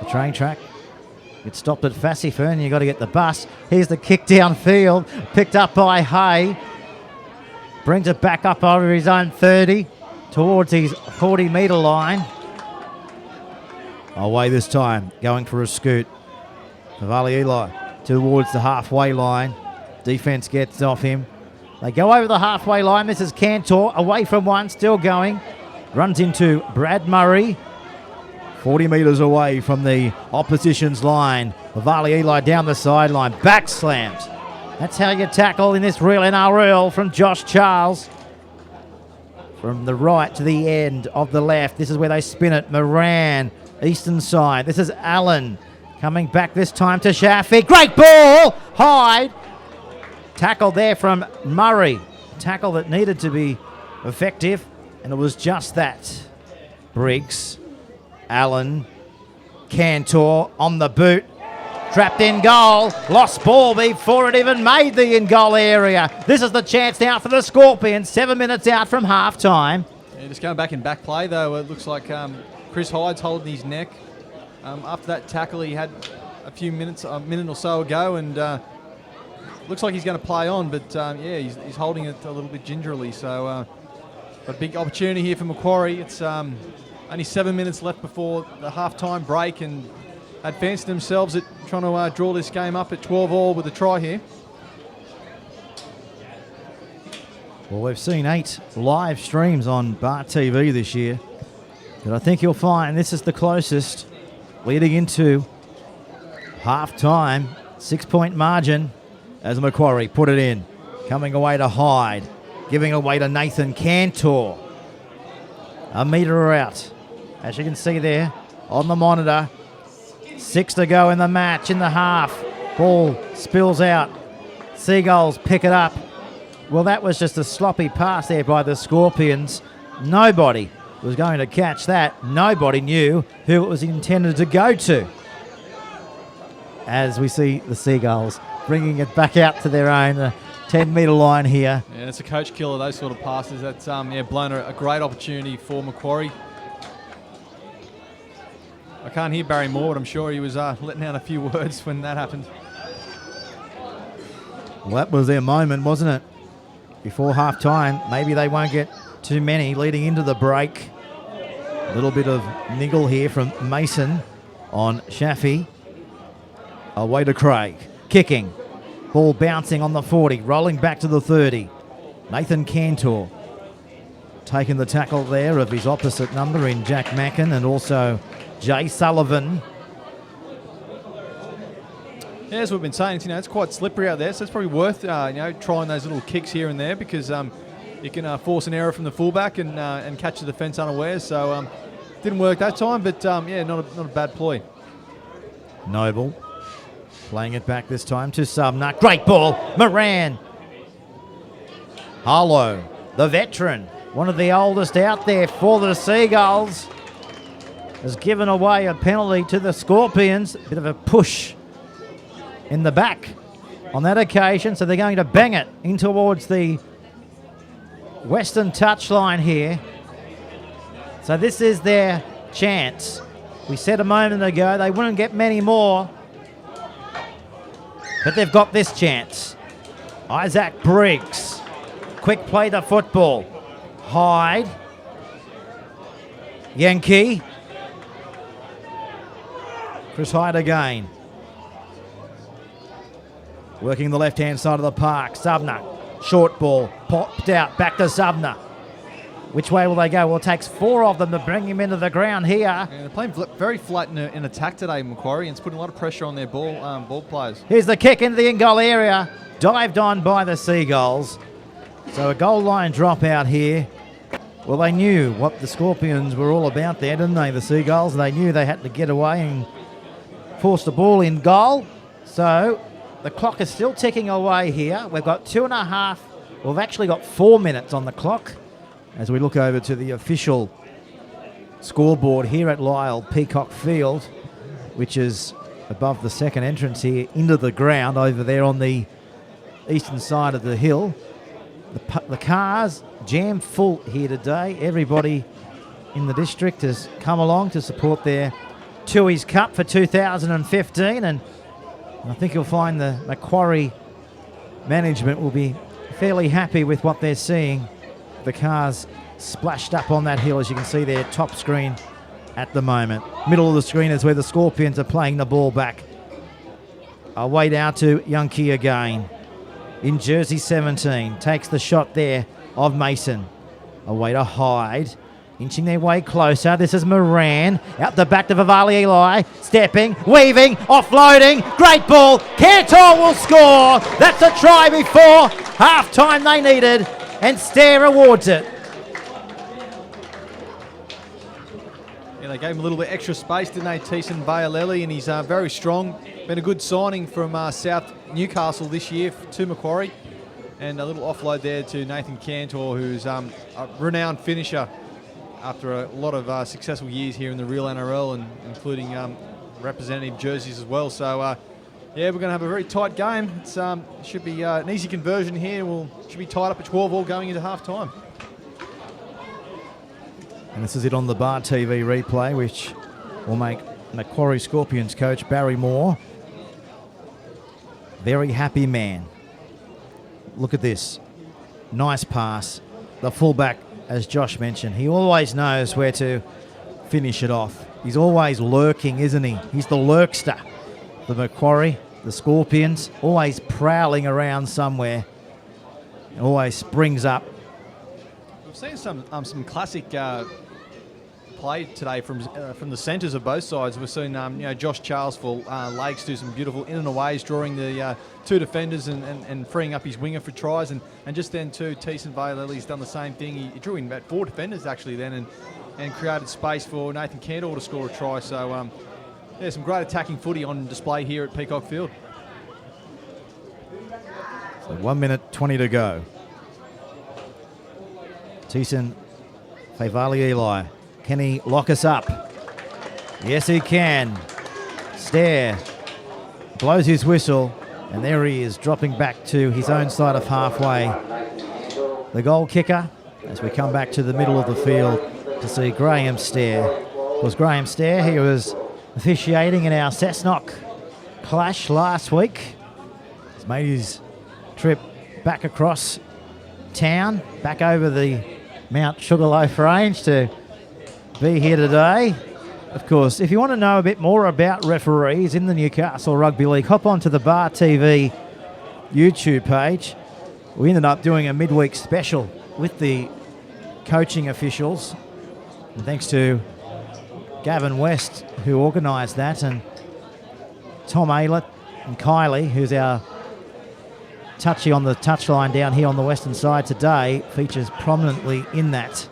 train track gets stopped at Fassifern and you've got to get the bus. Here's the kick downfield, picked up by Hay. Brings it back up over his own 30 towards his 40-metre line. Away this time, going for a scoot. Vali Eli towards the halfway line. Defence gets off him. They go over the halfway line. This is Cantor, away from one, still going. Runs into Brad Murray. 40 metres away from the opposition's line. Vali Eli down the sideline. Back slams. That's how you tackle in this real NRL from Josh Charles. From the right to the end of the left. This is where they spin it. Moran, eastern side. This is Allen coming back this time to Shafi. Great ball! Hyde. Tackle there from Murray. Tackle that needed to be effective, and it was just that. Briggs, Allen, Cantor on the boot. Trapped in goal, lost ball before it even made the in-goal area. This is the chance now for the Scorpions, 7 minutes out from half-time. Yeah, just going back in back play, though, it looks like Chris Hyde's holding his neck. After that tackle he had a minute or so ago, and looks like he's going to play on, but yeah, he's holding it a little bit gingerly. So a big opportunity here for Macquarie. It's only 7 minutes left before the half-time break, and had fancied themselves at trying to draw this game up at 12-all with a try here. Well, we've seen 8 live streams on Bar TV this year, but I think you'll find this is the closest leading into half-time. 6-point margin as Macquarie put it in. Coming away to Hyde, giving away to Nathan Cantor. A metre out, as you can see there on the monitor. 6 to go in the match, in the half. Ball spills out. Seagulls pick it up. Well, that was just a sloppy pass there by the Scorpions. Nobody was going to catch that. Nobody knew who it was intended to go to. As we see the Seagulls bringing it back out to their own 10-metre line here. Yeah, it's a coach killer, those sort of passes. That's blown a great opportunity for Macquarie. I can't hear Barry Moore, but I'm sure he was letting out a few words when that happened. Well, that was their moment, wasn't it? Before half-time, maybe they won't get too many leading into the break. A little bit of niggle here from Mason on Shafi. Away to Craig. Kicking. Ball bouncing on the 40, rolling back to the 30. Nathan Cantor taking the tackle there of his opposite number in Jack Mackin, and also Jay Sullivan. Yeah, as we've been saying, it's quite slippery out there, so it's probably worth trying those little kicks here and there, because you can force an error from the fullback and catch the defence unawares. So didn't work that time, but yeah, not a bad ploy. Noble playing it back this time to Subner. Great ball, Moran. Harlow, the veteran, one of the oldest out there for the Seagulls, has given away a penalty to the Scorpions. A bit of a push in the back on that occasion, so they're going to bang it in towards the western touchline here. So this is their chance. We said a moment ago they wouldn't get many more, but they've got this chance. Isaac Briggs, quick play to football. Hyde, Yankee, Chris Hyde again. Working the left-hand side of the park. Subner, short ball, popped out, back to Subner. Which way will they go? Well, it takes 4 of them to bring him into the ground here. And they're playing very flat in attack today, Macquarie, and it's putting a lot of pressure on their ball players. Here's the kick into the in-goal area. Dived on by the Seagulls. So a goal line drop out here. Well, they knew what the Scorpions were all about there, didn't they, the Seagulls? They knew they had to get away and force the ball in goal. So the clock is still ticking away here. We've got 2.5. We've actually got 4 minutes on the clock as we look over to the official scoreboard here at Lyle Peacock Field, which is above the second entrance here into the ground over there on the eastern side of the hill. The cars jam full here today. Everybody in the district has come along to support their Tui's Cup for 2015, and I think you'll find the Macquarie management will be fairly happy with what they're seeing. The cars splashed up on that hill, as you can see there, top screen at the moment. Middle of the screen is where the Scorpions are playing the ball back. Away down to Yankee again. In jersey 17, takes the shot there of Mason. Away to Hyde, inching their way closer. This is Moran, out the back to Vivali Eli, stepping, weaving, offloading, great ball. Cantor will score. That's a try before half-time they needed, and Stair awards it. Yeah, they gave him a little bit extra space, didn't they, Teeson Bayaleli, and he's very strong. Been a good signing from South Newcastle this year to Macquarie. And a little offload there to Nathan Cantor, who's a renowned finisher after a lot of successful years here in the real NRL, and including representative jerseys as well. So, yeah, we're going to have a very tight game. It's should be an easy conversion here. Should be tied up at 12 all going into half-time. And this is it on the Bar TV replay, which will make Macquarie Scorpions coach Barry Moore very happy man. Look at this. Nice pass. The fullback, as Josh mentioned, he always knows where to finish it off. He's always lurking, isn't he? He's the lurkster. The Macquarie, the Scorpions, always prowling around somewhere. Always springs up. We've seen some classic play today from the centres of both sides. We've seen Josh Charles for Lakes do some beautiful in and aways, drawing the 2 defenders and freeing up his winger for tries. And just then too, Teeson Bayaleli's done the same thing. He drew in about 4 defenders actually then and created space for Nathan Cantor to score a try. So yeah, some great attacking footy on display here at Peacock Field. So 1 minute 20 to go. Teeson Fayvali Eli. Can he lock us up? Yes, he can. Stair blows his whistle, and there he is, dropping back to his own side of halfway. The goal kicker, as we come back to the middle of the field to see Graham Stair. It was Graham Stair. He was officiating in our Cessnock clash last week. He's made his trip back across town, back over the Mount Sugarloaf Range to be here today. Of course, if you want to know a bit more about referees in the Newcastle Rugby League, hop onto the Bar TV YouTube page. We ended up doing a midweek special with the coaching officials. And thanks to Gavin West, who organised that, and Tom Aylett and Kylie, who's our touchy on the touchline down here on the western side today, features prominently in that.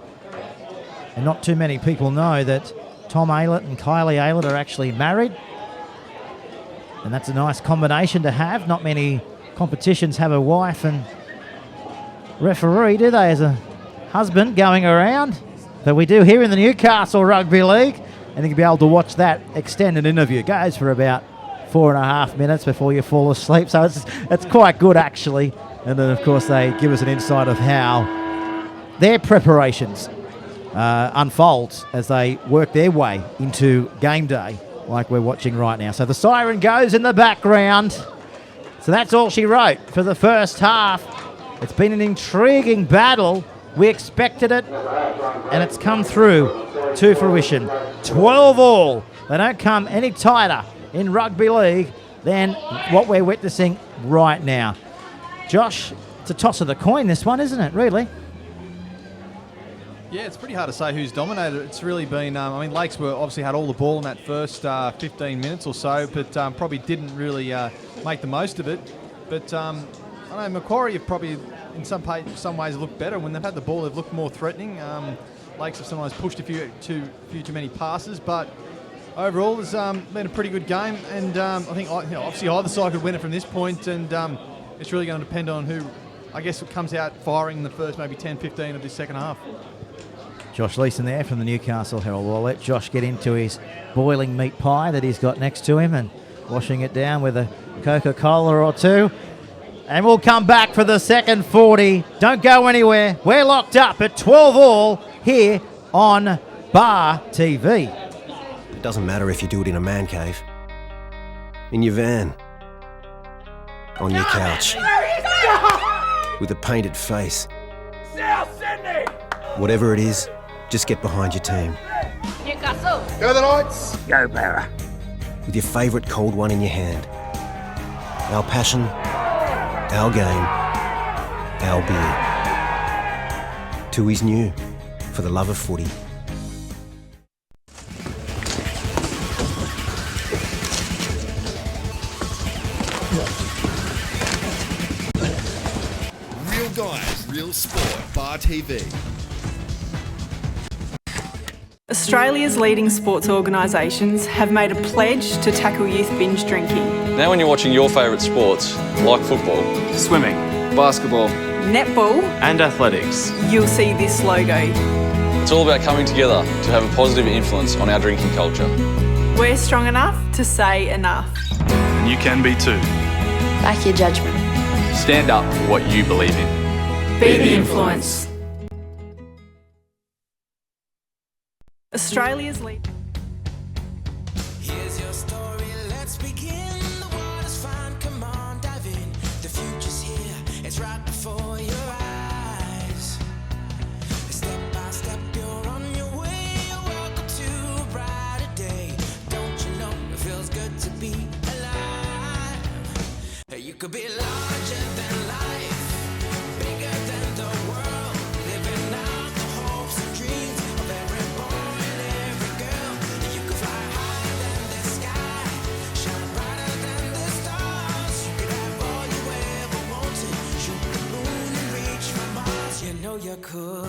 And not too many people know that Tom Aylett and Kylie Aylett are actually married. And that's a nice combination to have. Not many competitions have a wife and referee, do they, as a husband going around? But we do here in the Newcastle Rugby League. And you can be able to watch that extended interview. It goes for about 4.5 minutes before you fall asleep. So it's quite good, actually. And then, of course, they give us an insight of how their preparations unfolds as they work their way into game day, like we're watching right now. So the siren goes in the background. So that's all she wrote for the first half. It's been an intriguing battle. We expected it, and it's come through to fruition. 12 all. They don't come any tighter in rugby league than what we're witnessing right now. Josh, it's a toss of the coin, this one, isn't it, really? Yeah, it's pretty hard to say who's dominated. It's really been, Lakes were obviously had all the ball in that first 15 minutes or so, but probably didn't really make the most of it. But I don't know, Macquarie have probably in some ways looked better. When they've had the ball, they've looked more threatening. Lakes have sometimes pushed a few too many passes, but overall it's been a pretty good game. And I think obviously either side could win it from this point, and it's really going to depend on who, I guess, comes out firing in the first maybe 10-15 of this second half. Josh Leeson there from the Newcastle Herald. We'll let Josh get into his boiling meat pie that he's got next to him and washing it down with a Coca-Cola or two. And we'll come back for the second 40. Don't go anywhere. We're locked up at 12 all here on Bar TV. It doesn't matter if you do it in a man cave, in your van, on your couch, with a painted face. Whatever it is, just get behind your team. Newcastle. Go the Knights! Go Barra! With your favourite cold one in your hand. Our passion, our game, our beer. Tui's new, for the love of footy. Real guys, real sport. Bar TV. Australia's leading sports organisations have made a pledge to tackle youth binge drinking. Now when you're watching your favourite sports, like football, Swimming, basketball, Netball, and athletics. you'll see this logo. it's all about coming together to have a positive influence on our drinking culture. We're strong enough to say enough. And you can be too. Back your judgment. Stand up for what you believe in. Be the influence. Australia's leading. Here's your story, let's begin. The water's fine, come on, dive in. The future's here, it's right before your eyes. Step by step, you're on your way. Welcome to a brighter day. Don't you know it feels good to be alive? You could be larger than life, bigger than the world, living out the hopes and dreams of every boy and every girl. You could fly higher than the sky, shine brighter than the stars. You could have all you ever wanted, shoot the moon and reach for Mars. You know you could.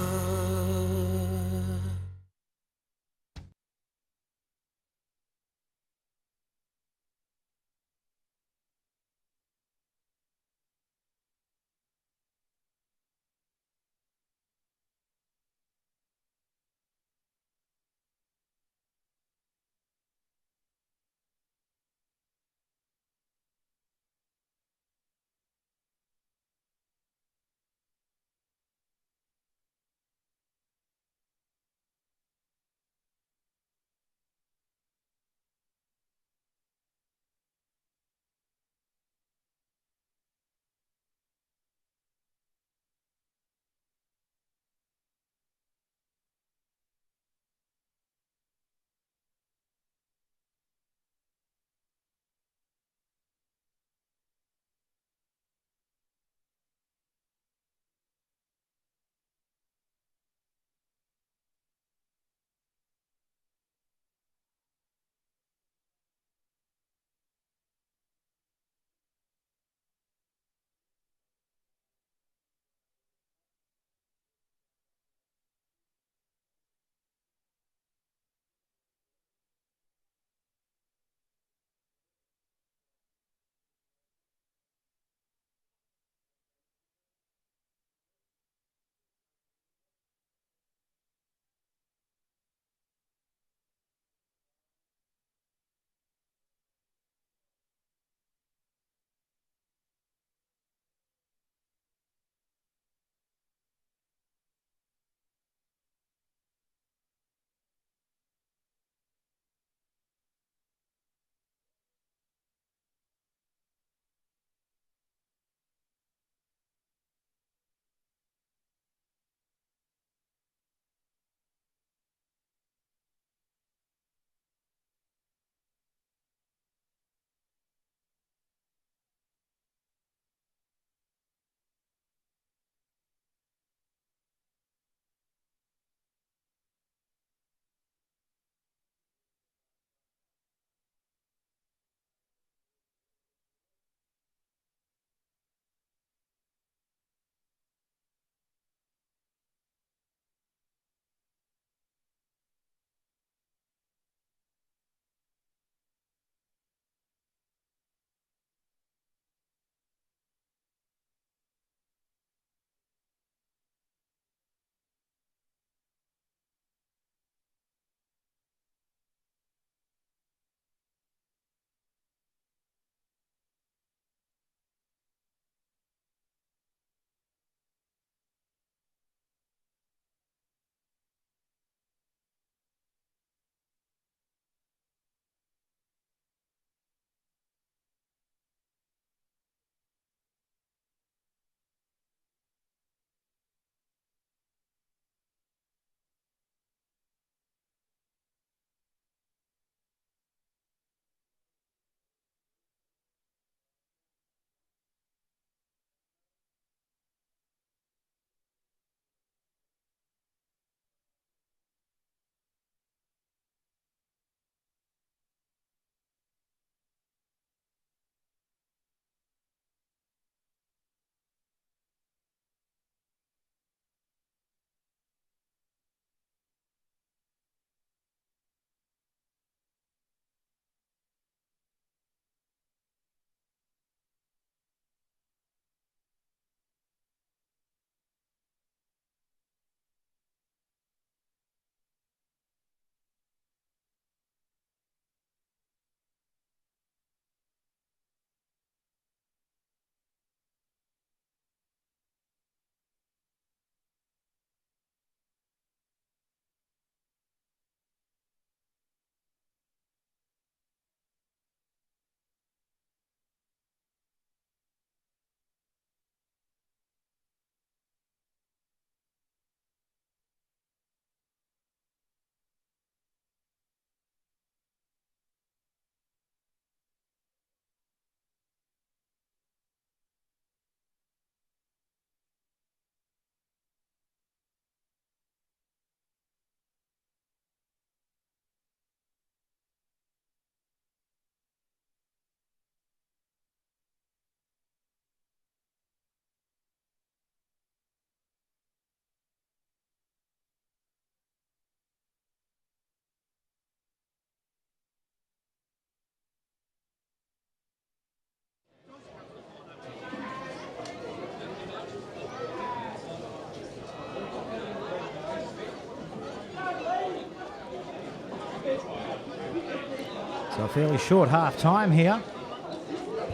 fairly short half time here.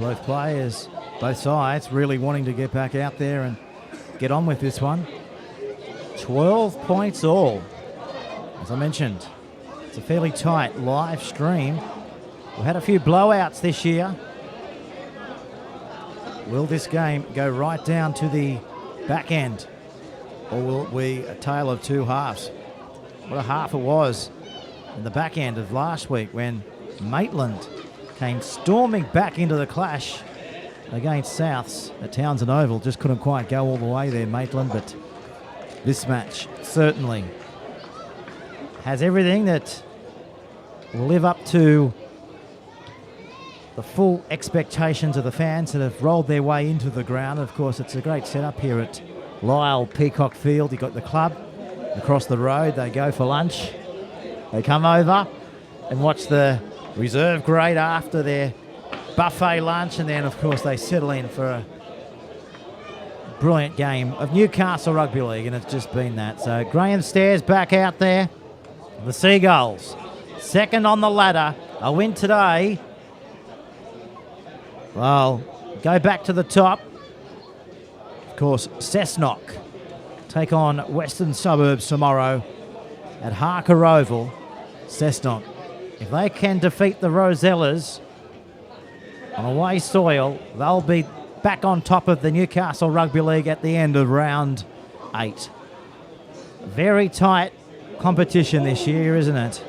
Both players, both sides, really wanting to get back out there and get on with this one. 12 points all. As I mentioned, it's a fairly tight live stream. We've had a few blowouts this year. Will this game go right down to the back end, or will it be a tale of two halves? What a half it was in the back end of last week when Maitland came storming back into the clash against Souths at Townsend Oval. Just couldn't quite go all the way there, Maitland, but this match certainly has everything that will live up to the full expectations of the fans that have rolled their way into the ground. Of course, it's a great setup here at Lyle Peacock Field. You've got the club across the road. They go for lunch. They come over and watch the reserve grade after their buffet lunch, and then, of course, they settle in for a brilliant game of Newcastle Rugby League, and it's just been that. So Graham Stairs back out there. The Seagulls, second on the ladder. A win today. Well, go back to the top. Of course, Cessnock take on Western Suburbs tomorrow at Harker Oval. Cessnock, if they can defeat the Rosellas on away soil, they'll be back on top of the Newcastle Rugby League at the end of round 8. Very tight competition this year, isn't it?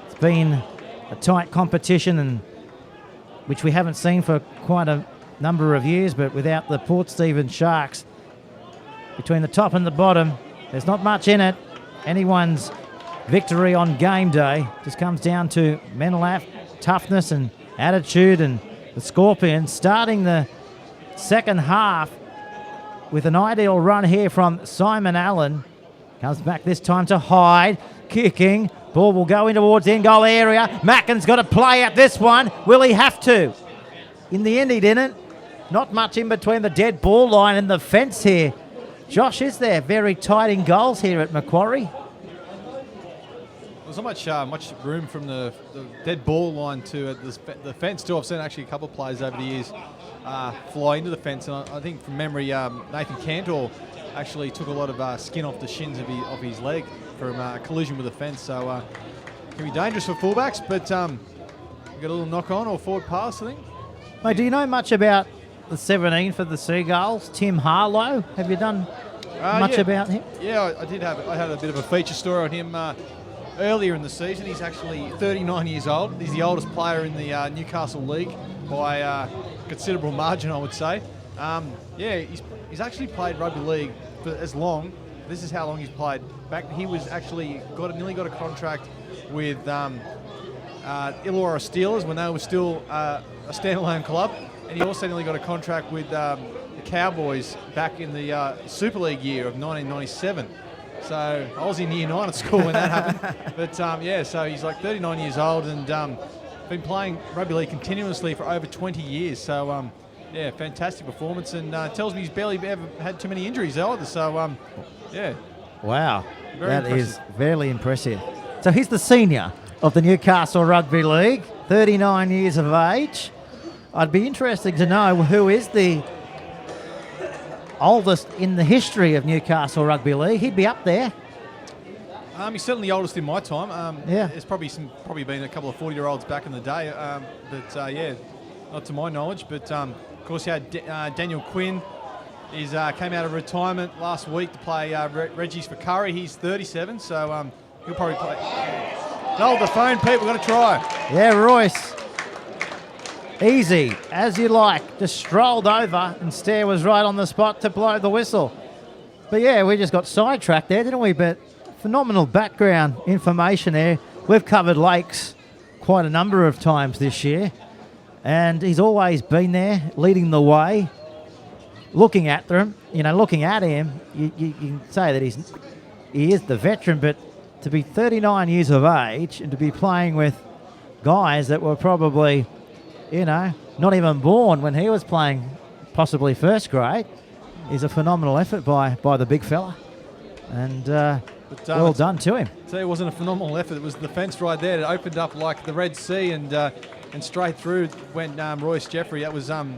It's been a tight competition, and which we haven't seen for quite a number of years, but without the Port Stephens Sharks between the top and the bottom, there's not much in it. Anyone's victory on game day just comes down to mental toughness and attitude, and the Scorpions starting the second half with an ideal run here from Simon Allen. Comes back this time to Hyde, kicking. Ball will go in towards end goal area. Mackin's got to play at this one. Will he have to? In the end, he didn't. Not much in between the dead ball line and the fence here. Josh, is there very tight in goals here at Macquarie? There's not much room from the dead ball line to the fence too. I've seen actually a couple of players over the years fly into the fence, and I think from memory, Nathan Cantor actually took a lot of skin off the shins of his leg from a collision with the fence. So it can be dangerous for fullbacks, but we got a little knock on or forward pass, I think. Mate, do you know much about the 17 for the Seagulls, Tim Harlow? Have you done much about him? Yeah, I did have. I had a bit of a feature story on him earlier in the season. He's actually 39 years old. He's the oldest player in the Newcastle League by a considerable margin, I would say. He's actually played rugby league for as long. This is how long he's played. Back, he was actually nearly got a contract with Illawarra Steelers when they were still a standalone club, and he also nearly got a contract with the Cowboys back in the Super League year of 1997. So I was in year 9 at school when that happened. But so he's like 39 years old and been playing rugby league continuously for over 20 years. So fantastic performance, and tells me he's barely ever had too many injuries either. So Wow, that impressive. is very impressive. So he's the senior of the Newcastle Rugby League, 39 years of age. I'd be interested to know who is the oldest in the history of Newcastle Rugby League. He'd be up there. He's certainly the oldest in my time. Yeah. There's probably been a couple of 40-year-olds back in the day, not to my knowledge. But of course, you had Daniel Quinn. He came out of retirement last week to play Reggie's for Curry. He's 37, so he'll probably play. Hold the phone, Pete. We're going to try. Yeah, Royce. Easy, as you like. Just strolled over, and Stair was right on the spot to blow the whistle. But yeah, we just got sidetracked there, didn't we? But phenomenal background information there. We've covered Lakes quite a number of times this year, and he's always been there, leading the way. Looking at him, you can say that he is the veteran, but to be 39 years of age and to be playing with guys that were probably, not even born when he was playing possibly first grade is a phenomenal effort by the big fella. And But, Well done to him. So it wasn't a phenomenal effort. It was the fence right there. It opened up like the Red Sea, and straight through went Royce Jeffrey. That was, to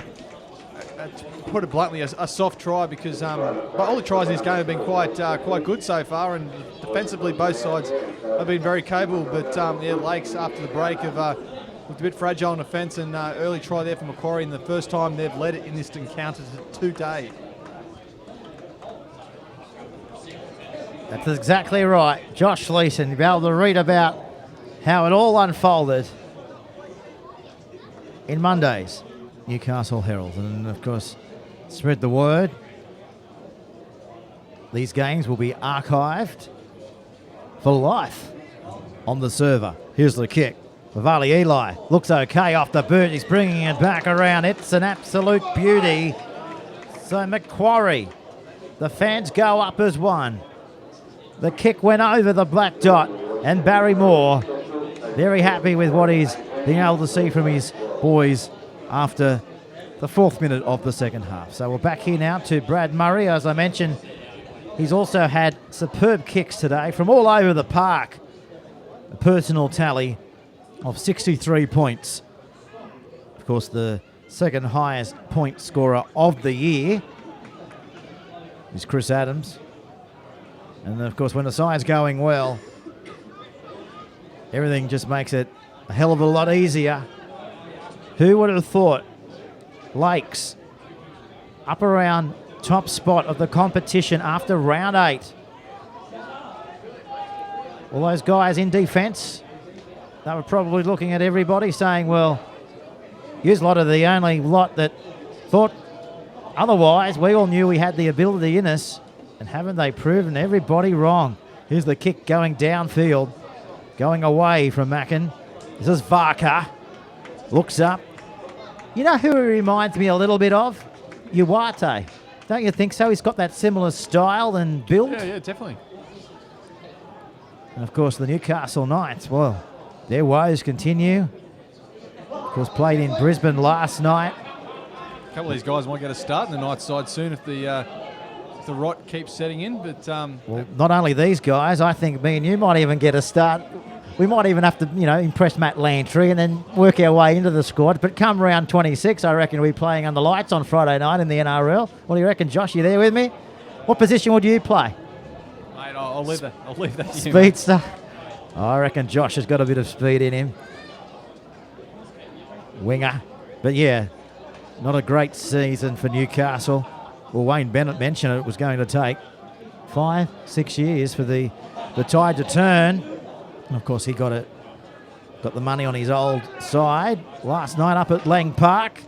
put it bluntly, a soft try because but all the tries in this game have been quite good so far, and defensively both sides have been very capable. But Lakes after the break have looked a bit fragile on the fence, and early try there for Macquarie, and the first time they've led it in this encounter today. That's exactly right. Josh Leeson, you'll be able to read about how it all unfolded in Monday's Newcastle Herald. And, of course, spread the word. These games will be archived for life on the server. Here's the kick. Vivali Eli looks okay off the boot. He's bringing it back around. It's an absolute beauty. So Macquarie, the fans go up as one. The kick went over the black dot, and Barry Moore very happy with what he's been able to see from his boys after the 4th minute of the second half. So we're back here now to Brad Murray. As I mentioned, he's also had superb kicks today from all over the park. A personal tally of 63 points. Of course, the second highest point scorer of the year is Chris Adams. And of course, when the side's going well, everything just makes it a hell of a lot easier. Who would have thought Lakes up around top spot of the competition after round 8? All those guys in defence, they were probably looking at everybody saying, well, you lot are the only lot that thought otherwise. We all knew we had the ability in us. And haven't they proven everybody wrong? Here's the kick going downfield, going away from Mackin. This is Varka. Looks up. You know who he reminds me a little bit of? Uwate. Don't you think so? He's got that similar style and build. Yeah, definitely. And of course, the Newcastle Knights, well, their woes continue. Of course, played in Brisbane last night. A couple of these guys might get a start in the Knights side soon if the rot keeps setting in, but well, not only these guys, I think me and you might even get a start. We might even have to, impress Matt Lantry and then work our way into the squad. But come round 26, I reckon we'll be playing under lights on Friday night in the NRL. What do you reckon, Josh? You there with me? What position would you play? Mate, I'll leave that to you. Speedster. I reckon Josh has got a bit of speed in him. Winger. But yeah, not a great season for Newcastle. Well, Wayne Bennett mentioned it was going to take 5-6 years for the tide to turn. And of course, he got the money on his old side last night up at Lang Park.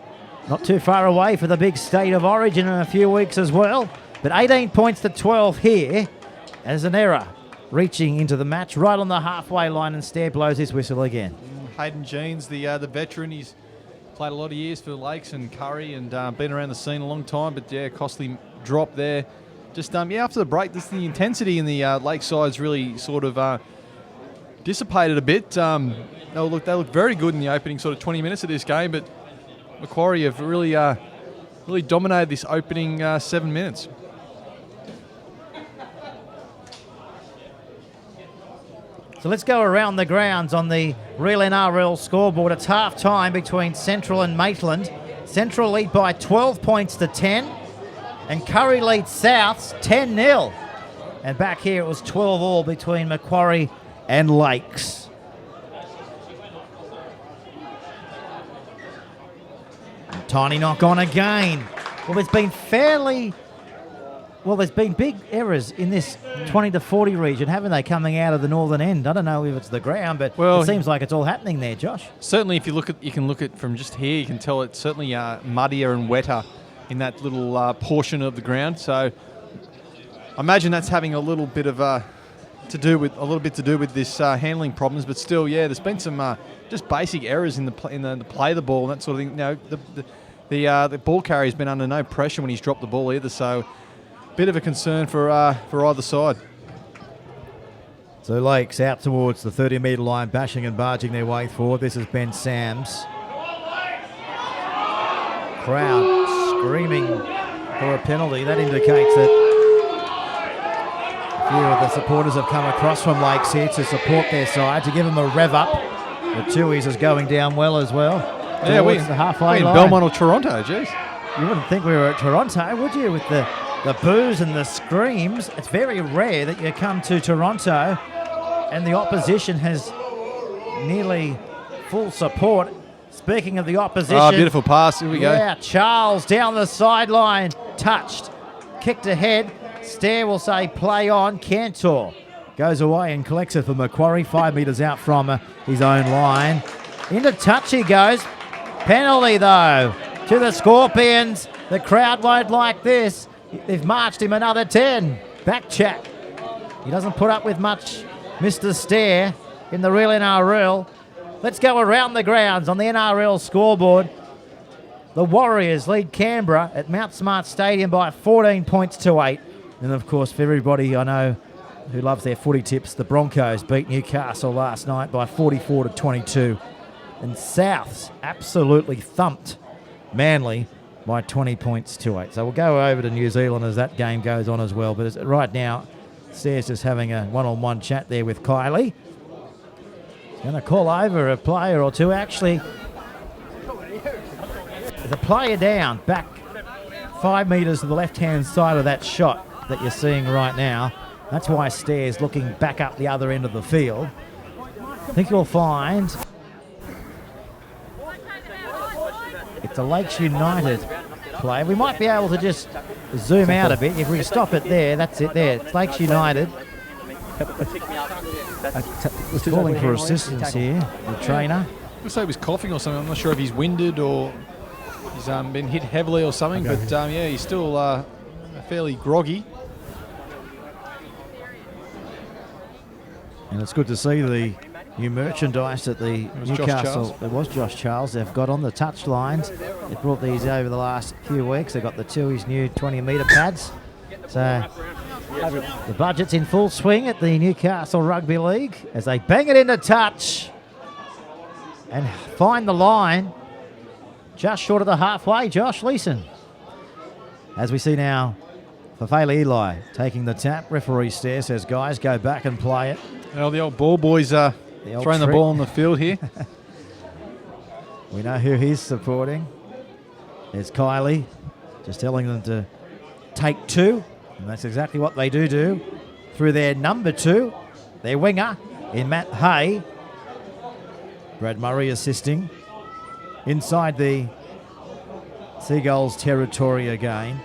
Not too far away for the big state of origin in a few weeks as well. But 18 points to 12 here as an error reaching into the match right on the halfway line, and Stair blows his whistle again. Hayden Jeans, the veteran, he's played a lot of years for Lakes and Curry and been around the scene a long time, but yeah, costly drop there. Just after the break, the intensity in the Lake side's really sort of dissipated a bit. They look very good in the opening sort of 20 minutes of this game, but Macquarie have really dominated this opening 7 minutes. So let's go around the grounds on the Real NRL scoreboard. It's half-time between Central and Maitland. Central lead by 12 points to 10, and Curry leads Souths 10-0. And back here it was 12-all between Macquarie and Lakes. Tiny knock on again. Well, there's been big errors in this 20 to 40 region, haven't they, coming out of the northern end? I don't know if it's the ground, but it seems like it's all happening there, Josh. Certainly, if you can look at from just here, you can tell it's certainly muddier and wetter in that little portion of the ground. So I imagine that's having a little bit of to do with this handling problems. But still, yeah, there's been some just basic errors in the play of the ball and that sort of thing. The ball carrier's been under no pressure when he's dropped the ball either. So bit of a concern for either side. So Lakes out towards the 30-metre line, bashing and barging their way forward. This is Ben Sams. Crowd screaming for a penalty. That indicates that few of the supporters have come across from Lakes here to support their side, to give them a rev up. The Tuies is going down well as well. Yeah, Towards the halfway in line. Belmont or Toronto, geez. You wouldn't think we were at Toronto, would you, with the boos and the screams? It's very rare that you come to Toronto and the opposition has nearly full support. Speaking of the opposition... Oh, beautiful pass. Here we go. Yeah, Charles down the sideline, touched, kicked ahead. Stair will say play on. Cantor goes away and collects it for Macquarie, 5 metres out from his own line. Into touch he goes. Penalty, though, to the Scorpions. The crowd won't like this. They've marched him another 10. Back chat. He doesn't put up with much, Mr. Stair, in the real NRL. Let's go around the grounds on the NRL scoreboard. The Warriors lead Canberra at Mount Smart Stadium by 14 points to 8. And, of course, for everybody I know who loves their footy tips, the Broncos beat Newcastle last night by 44 to 22. And Souths absolutely thumped Manly by 20 points to 8. So we'll go over to New Zealand as that game goes on as well. But right now, Stairs just having a one-on-one chat there with Kylie. He's going to call over a player or two. Actually, the player down, back 5 metres to the left-hand side of that shot that you're seeing right now. That's why Stairs looking back up the other end of the field. I think you'll find it's a Lakes United player. We might be able to just zoom out a bit. If we stop it there, that's it there. It's Lakes United. He's calling for assistance here, the trainer. Looks like he was coughing or something. I'm not sure if he's winded or he's been hit heavily or something. Okay. But yeah, he's still fairly groggy. And it's good to see the new merchandise at the Newcastle. It was Josh Charles. They've got on the touch lines. They brought these over the last few weeks. They've got the Tuies new 20-metre pads. So the budget's in full swing at the Newcastle Rugby League as they bang it into touch and find the line just short of the halfway. Josh Leeson. As we see now, Fafele Eli taking the tap. Referee Stair says, guys, go back and play it. Well, the old ball boys are throwing the ball on the field here. We know who he's supporting. There's Kylie just telling them to take 2. And that's exactly what they do through their number 2, their winger in Matt Hay. Brad Murray assisting inside the Seagulls territory again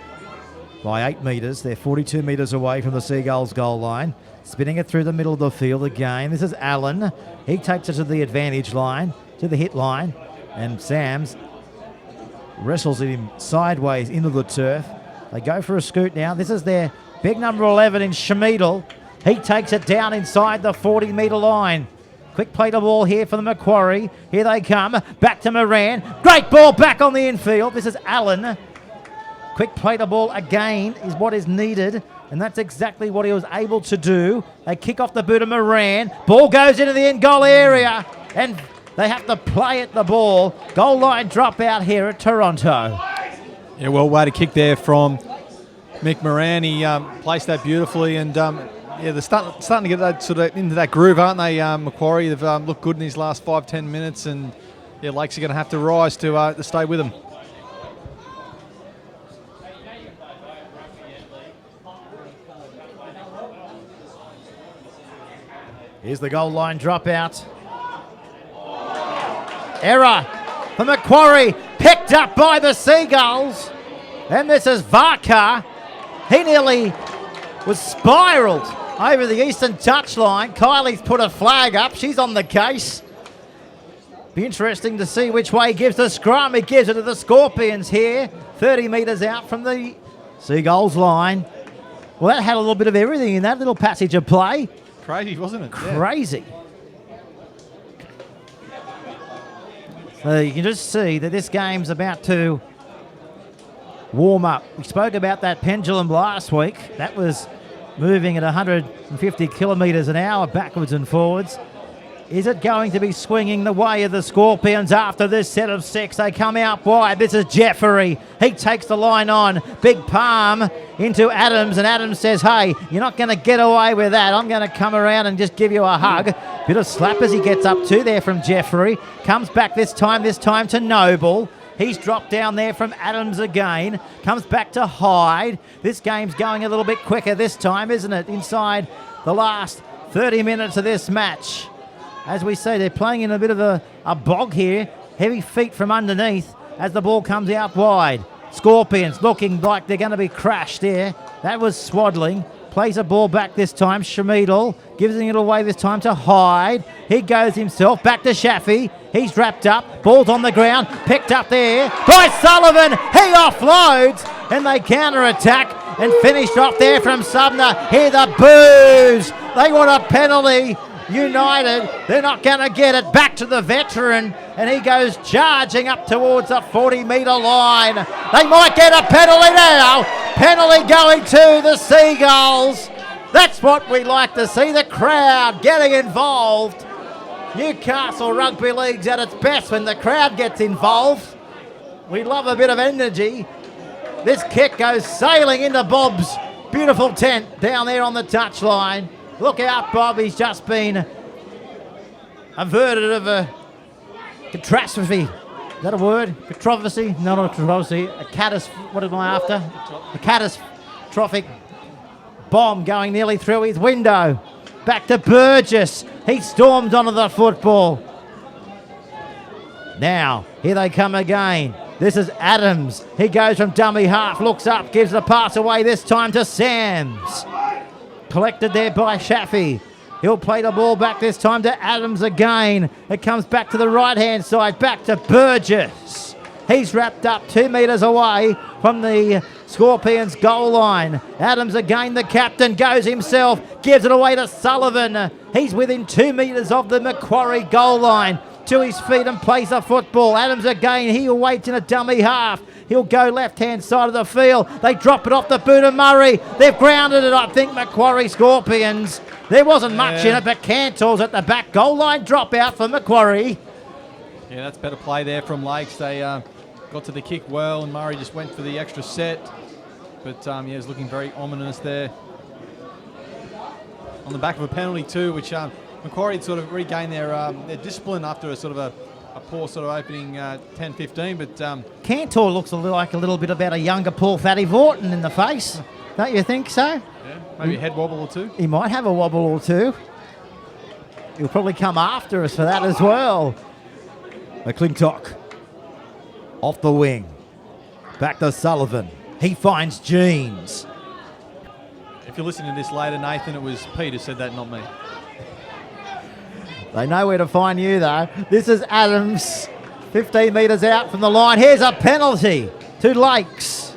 by 8 metres. They're 42 metres away from the Seagulls goal line. Spinning it through the middle of the field again. This is Allen. He takes it to the advantage line, to the hit line. And Sams wrestles him sideways into the turf. They go for a scoot now. This is their big number 11 in Schmidl. He takes it down inside the 40-metre line. Quick play to ball here for the Macquarie. Here they come. Back to Moran. Great ball back on the infield. This is Allen. Quick play to ball again is what is needed. And that's exactly what he was able to do. They kick off the boot of Moran. Ball goes into the end goal area. And they have to play at the ball. Goal line drop out here at Toronto. Yeah, well, way to kick there from Mick Moran. He placed that beautifully. And yeah, they're starting to get that sort of into that groove, aren't they, Macquarie? They've looked good in these last 5-10 minutes. And yeah, Lakes are going to have to rise to stay with them. Here's the goal line dropout. Error for Macquarie, picked up by the Seagulls. And this is Varka. He nearly was spiralled over the eastern touchline. Kylie's put a flag up. She's on the case. Be interesting to see which way he gives the scrum. He gives it to the Scorpions here, 30 metres out from the Seagulls line. Well, that had a little bit of everything in that little passage of play. Crazy, wasn't it? Crazy. Yeah. So you can just see that this game's about to warm up. We spoke about that pendulum last week. That was moving at 150 kilometres an hour backwards and forwards. Is it going to be swinging the way of the Scorpions after this set of 6? They come out wide. This is Jeffrey. He takes the line on. Big palm into Adams, and Adams says, hey, you're not going to get away with that. I'm going to come around and just give you a hug. Bit of slap as he gets up to there from Jeffrey. Comes back this time to Noble. He's dropped down there from Adams again. Comes back to Hyde. This game's going a little bit quicker this time, isn't it? Inside the last 30 minutes of this match. As we say, they're playing in a bit of a bog here. Heavy feet from underneath as the ball comes out wide. Scorpions looking like they're going to be crashed there. That was Swaddling. Plays a ball back this time. Schmidl gives it away this time to Hyde. He goes himself back to Shaffy. He's wrapped up. Ball's on the ground. Picked up there by Sullivan. He offloads and they counter-attack and finished off there from Sumner. Hear the boos. They want a penalty. United, they're not going to get it. Back to the veteran, and he goes charging up towards the 40-metre line. They might get a penalty now. Penalty going to the Seagulls. That's what we like to see, the crowd getting involved. Newcastle Rugby League's at its best when the crowd gets involved. We love a bit of energy. This kick goes sailing into Bob's beautiful tent down there on the touchline. Look out, Bob. He's just been averted of a catastrophe. Is that a word? Controversy? No, not a controversy. What am I after? A catastrophic bomb going nearly through his window. Back to Burgess. He storms onto the football. Now, here they come again. This is Adams. He goes from dummy half, looks up, gives the pass away this time to Sams. Collected there by Shaffy. He'll play the ball back this time to Adams again. It comes back to the right-hand side, back to Burgess. He's wrapped up 2 metres away from the Scorpions' goal line. Adams again, the captain, goes himself, gives it away to Sullivan. He's within 2 metres of the Macquarie goal line. To his feet and plays the football. Adams again, he awaits in a dummy half. He'll go left-hand side of the field. They drop it off the boot of Murray. They've grounded it, I think, Macquarie Scorpions. There wasn't much in it, but Cantor's at the back. Goal line drop out for Macquarie. Yeah, that's better play there from Lakes. They got to the kick well, and Murray just went for the extra set. But, yeah, it's looking very ominous there. On the back of a penalty too, which Macquarie sort of regained their discipline after a sort of a poor sort of opening 10-15, but... Cantor looks like a little bit about a younger Paul Fatty Vorton in the face. Don't you think so? Yeah, maybe a head wobble or two. He might have a wobble or two. He'll probably come after us for that as well. McClintock off the wing. Back to Sullivan. He finds Jeans. If you're listening to this later, Nathan, it was Pete who said that, not me. They know where to find you, though. This is Adams, 15 metres out from the line. Here's a penalty to Lakes.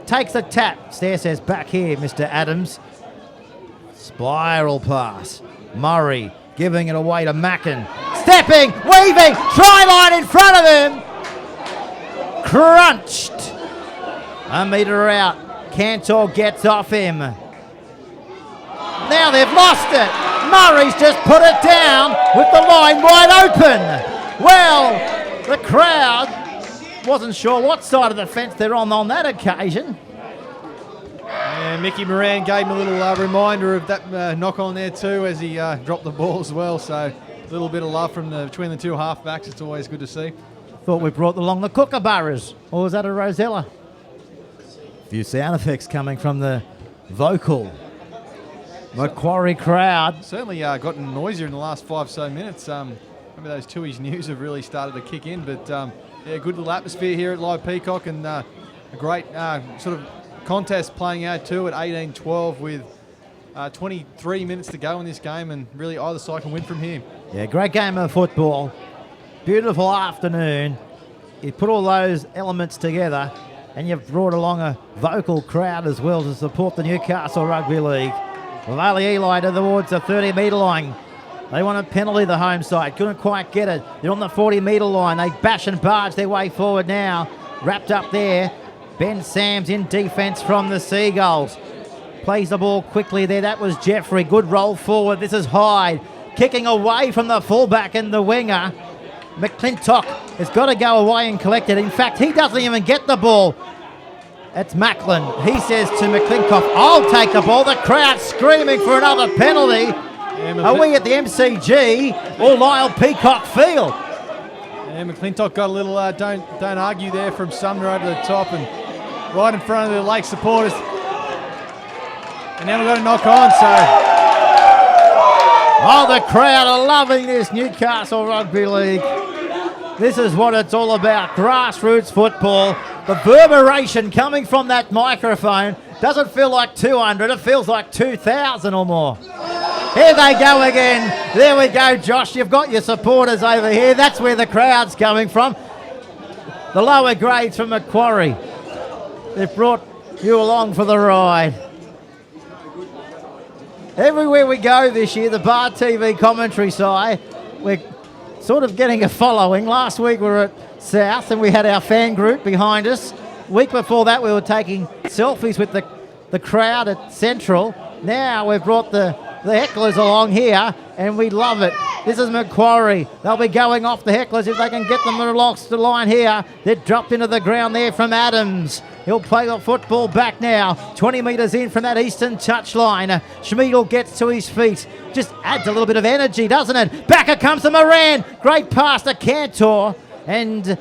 Takes a tap. Stair says, back here, Mr. Adams. Spiral pass. Murray giving it away to Mackin. Stepping, weaving, try line in front of him. Crunched. A metre out. Cantor gets off him. Now they've lost it. Murray's just put it down with the line wide open. Well, the crowd wasn't sure what side of the fence they're on that occasion. Yeah, Mickey Moran gave him a little reminder of that knock on there too as he dropped the ball as well. So a little bit of love from between the two halfbacks. It's always good to see. Thought we brought along the kookaburras, or was that a Rosella? A few sound effects coming from the vocal Macquarie crowd. Certainly gotten noisier in the last 5 so minutes. Maybe those Tui's news have really started to kick in, but yeah, good little atmosphere here at Live Peacock, and a great sort of contest playing out too at 18-12 with 23 minutes to go in this game, and really either side can win from here. Yeah, great game of football. Beautiful afternoon. You put all those elements together, and you've brought along a vocal crowd as well to support the Newcastle Rugby League. Valley Eli towards the 30-metre line. They want a penalty, the home side. Couldn't quite get it. They're on the 40-metre line. They bash and barge their way forward now. Wrapped up there. Ben Sams in defence from the Seagulls. Plays the ball quickly there. That was Jeffrey. Good roll forward. This is Hyde. kicking away from the fullback and the winger. McClintock has got to go away and collect it. In fact, he doesn't even get the ball. It's Macklin. He says to McClintock, I'll take the ball. The crowd screaming for another penalty. Are we at the MCG or Lyle Peacock Field? Yeah, McClintock got a little don't argue there from Sumner over the top and right in front of the Lake supporters. And now we've got a knock on, so... Oh, the crowd are loving this Newcastle Rugby League. This is what it's all about, grassroots football. The reverberation coming from that microphone doesn't feel like 200, it feels like 2,000 or more. Here they go again. There we go, Josh. You've got your supporters over here. That's where the crowd's coming from. The lower grades from Macquarie. They've brought you along for the ride. Everywhere we go this year, the Bar TV commentary side, we're sort of getting a following. Last week we were at South and we had our fan group behind us. Week before that we were taking selfies with the crowd at Central. Now we've brought the hecklers along here and we love it. This is Macquarie. They'll be going off the hecklers if they can get them across the line here. They're dropped into the ground there from Adams. He'll play the football back now. 20 metres in from that eastern touchline. Schmiedel gets to his feet. Just adds a little bit of energy, doesn't it? Back it comes to Moran. Great pass to Cantor. And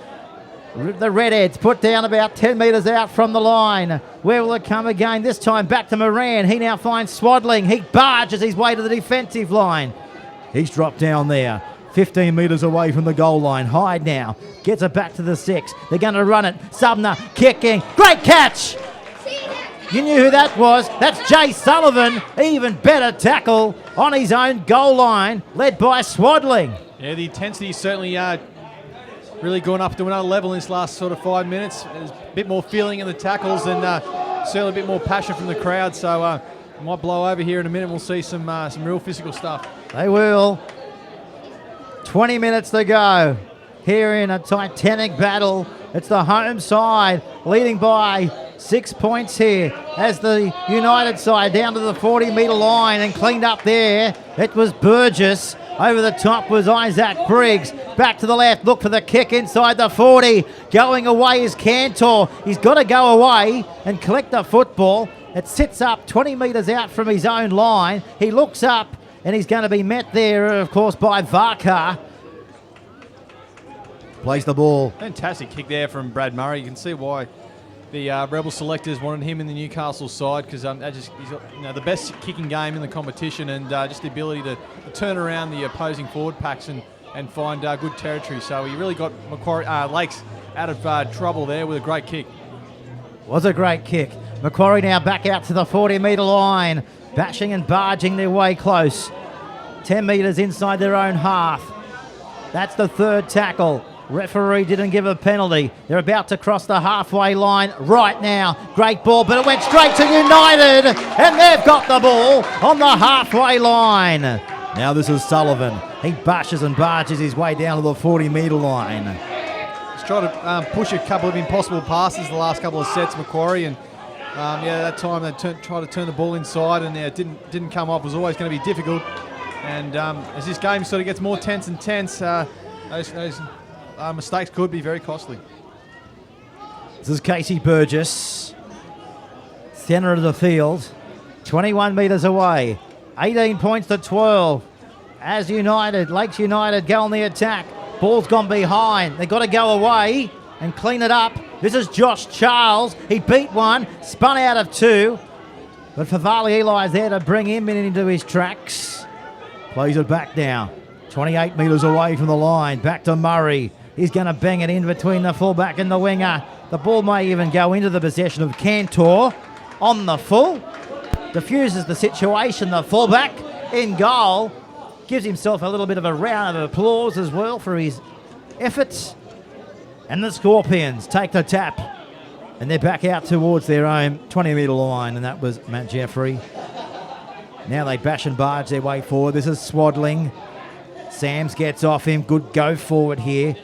the Redheads put down about 10 metres out from the line. Where will it come again? This time back to Moran. He now finds Swaddling. He barges his way to the defensive line. He's dropped down there. 15 metres away from the goal line. Hyde now gets it back to the 6. They're going to run it. Sumner kicking. Great catch! You knew who that was. That's Jay Sullivan. Even better tackle on his own goal line, led by Swaddling. Yeah, the intensity certainly really gone up to another level in this last sort of 5 minutes. There's a bit more feeling in the tackles and certainly a bit more passion from the crowd. So it might blow over here in a minute. We'll see some real physical stuff. They will. 20 minutes to go here in a titanic battle. It's the home side leading by 6 points here as the United side down to the 40-metre line and cleaned up there. It was Burgess. Over the top was Isaac Briggs. Back to the left. Look for the kick inside the 40. Going away is Cantor. He's got to go away and collect the football. It sits up 20 metres out from his own line. He looks up and he's going to be met there, of course, by Varkar. Plays the ball. Fantastic kick there from Brad Murray. You can see why the Rebel selectors wanted him in the Newcastle side because he's got the best kicking game in the competition and just the ability to turn around the opposing forward packs and find good territory. So he really got Macquarie Lakes out of trouble there with a great kick. Was a great kick. Macquarie now back out to the 40-metre line, bashing and barging their way close. 10 metres inside their own half. That's the third tackle. Referee didn't give a penalty. They're about to cross the halfway line right now. Great ball, but it went straight to United, and they've got the ball on the halfway line. Now this is Sullivan. He bashes and barges his way down to the 40-metre line. He's tried to push a couple of impossible passes the last couple of sets, Macquarie, and that time they tried to turn the ball inside, and it didn't come off. It was always going to be difficult. And as this game sort of gets more tense and tense, those mistakes could be very costly. This is Casey Burgess, centre of the field, 21 metres away, 18 points to 12. As Lakes United go on the attack. Ball's gone behind. They've got to go away and clean it up. This is Josh Charles. He beat one, spun out of two. But Favali Eli's there to bring him into his tracks. Plays it back now. 28 metres away from the line. Back to Murray. He's going to bang it in between the fullback and the winger. The ball may even go into the possession of Cantor on the full. Diffuses the situation. The fullback in goal. Gives himself a little bit of a round of applause as well for his efforts. And the Scorpions take the tap. And they're back out towards their own 20-metre line. And that was Matt Jeffrey. Now they bash and barge their way forward. This is Swaddling. Sams gets off him. Good go forward here.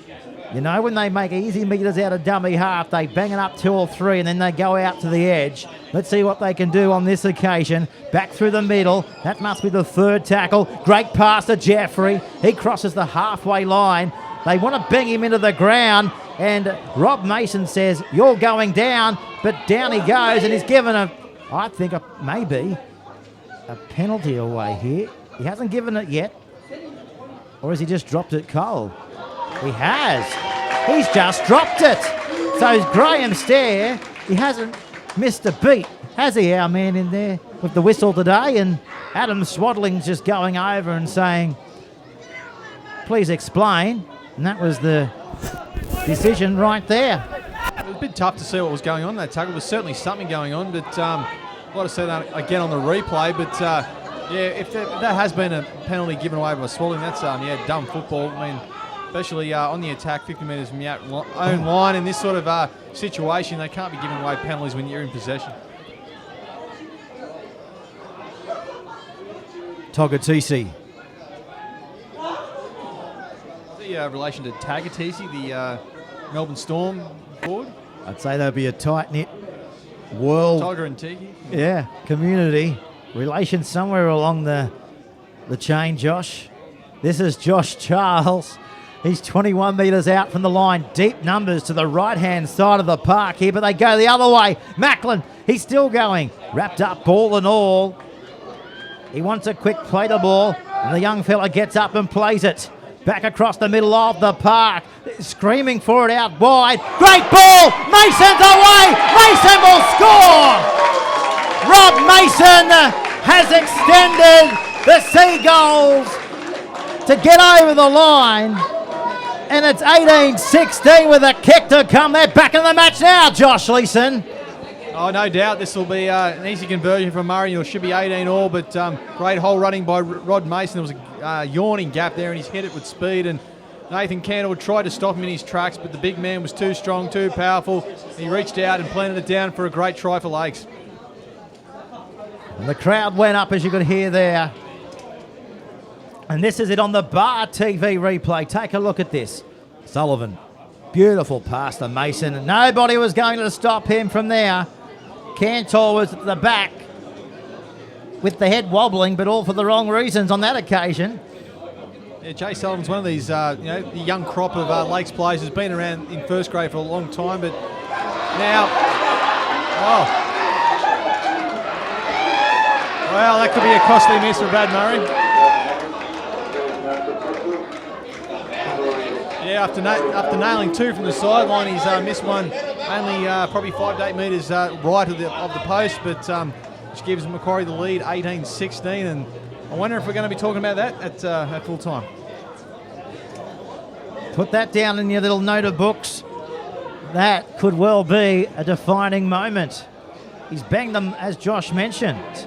You know, when they make easy meters out of dummy half, they bang it up 2 or 3 and then they go out to the edge. Let's see what they can do on this occasion. Back through the middle. That must be the third tackle. Great pass to Jeffrey. He crosses the halfway line. They want to bang him into the ground, and Rob Mason says, "You're going down," but down he goes, and he's given maybe a penalty away here. He hasn't given it yet. Or has he just dropped it cold? He has. He's just dropped it. So Graham Stair, he hasn't missed a beat, has he, our man in there with the whistle today? And Adam Swaddling's just going over and saying, "Please explain." And that was the decision right there. It was a bit tough to see what was going on in that tackle. There was certainly something going on, but I'd like to see that again on the replay. But if that has been a penalty given away by Swaddling, that's dumb football. I mean, especially on the attack, 50 metres from your own line in this sort of situation, they can't be giving away penalties when you're in possession. Togatisi. The relation to Tagatisi, the Melbourne Storm forward? I'd say there'll be a tight-knit world. Tiger and Tiki. Yeah, community relation somewhere along the chain, Josh. This is Josh Charles. He's 21 metres out from the line. Deep numbers to the right-hand side of the park here, but they go the other way. Macklin, he's still going. Wrapped up, ball and all. He wants a quick play the ball, and the young fella gets up and plays it. Back across the middle of the park. Screaming for it out wide. Great ball! Mason's away! Mason will score! Rob Mason has extended the Seagulls to get over the line. And it's 18-16 with a kick to come. They're back in the match now, Josh Leeson. Oh, no doubt this will be an easy conversion from Murray. It should be 18-all, but great hole running by Rod Mason. There was a yawning gap there, and he's hit it with speed. And Nathan Candle tried to stop him in his tracks, but the big man was too strong, too powerful. He reached out and planted it down for a great try for Lakes. And the crowd went up, as you could hear there. And this is it on the Bar TV replay. Take a look at this. Sullivan, beautiful pass to Mason. Nobody was going to stop him from there. Cantor was at the back with the head wobbling, but all for the wrong reasons on that occasion. Yeah, Jay Sullivan's one of these, the young crop of Lakes players who's been around in first grade for a long time, but now, well, that could be a costly miss for Brad Murray. Yeah, after nailing 2 from the sideline, he's missed one only probably 5 to 8 metres right of the post, but which gives Macquarie the lead, 18-16, and I wonder if we're going to be talking about that at full time. Put that down in your little note of books. That could well be a defining moment. He's banged them, as Josh mentioned,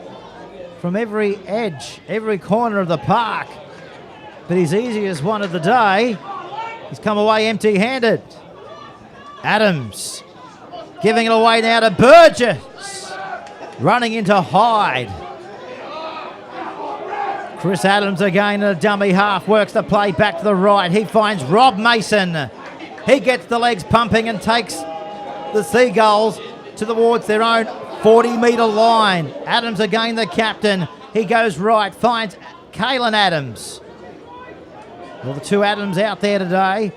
from every edge, every corner of the park, but his easiest one of the day. He's come away empty-handed. Adams giving it away now to Burgess. Running into Hyde. Chris Adams again in a dummy half. Works the play back to the right. He finds Rob Mason. He gets the legs pumping and takes the Seagulls towards their own 40-metre line. Adams again the captain. He goes right. Finds Kalen Adams. Well, the 2 Adams out there today.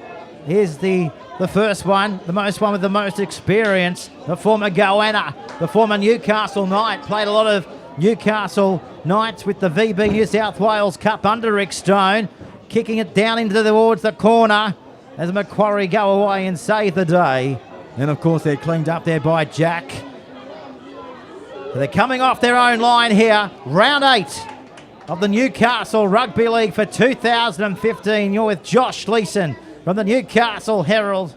Here's the first one, the one with the most experience, the former Goanna, the former Newcastle Knight. Played a lot of Newcastle Knights with the VB New South Wales Cup under Rick Stone. Kicking it down towards the corner as Macquarie go away and save the day. And, of course, they're cleaned up there by Jack. So they're coming off their own line here. Round 8. Of the Newcastle Rugby League for 2015. You're with Josh Leeson from the Newcastle Herald.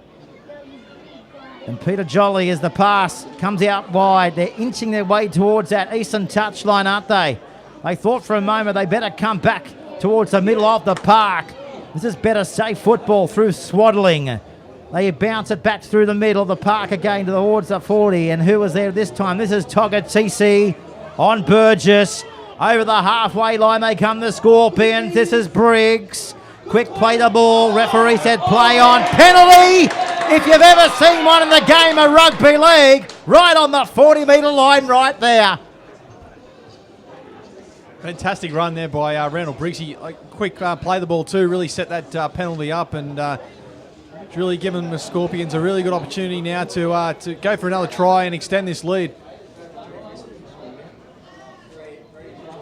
And Peter Jolly as the pass comes out wide. They're inching their way towards that eastern touchline, aren't they? They thought for a moment they better come back towards the middle of the park. This is better safe football through Swaddling. They bounce it back through the middle of the park again towards the 40. And who was there this time? This is Togatisi on Burgess. Over the halfway line they come, the Scorpions. This is Briggs. Quick play the ball. Referee said play on. Penalty! If you've ever seen one in the game of rugby league, right on the 40-metre line right there. Fantastic run there by Randall Briggs. He quick play the ball too, really set that penalty up, and it's really given the Scorpions a really good opportunity now to go for another try and extend this lead.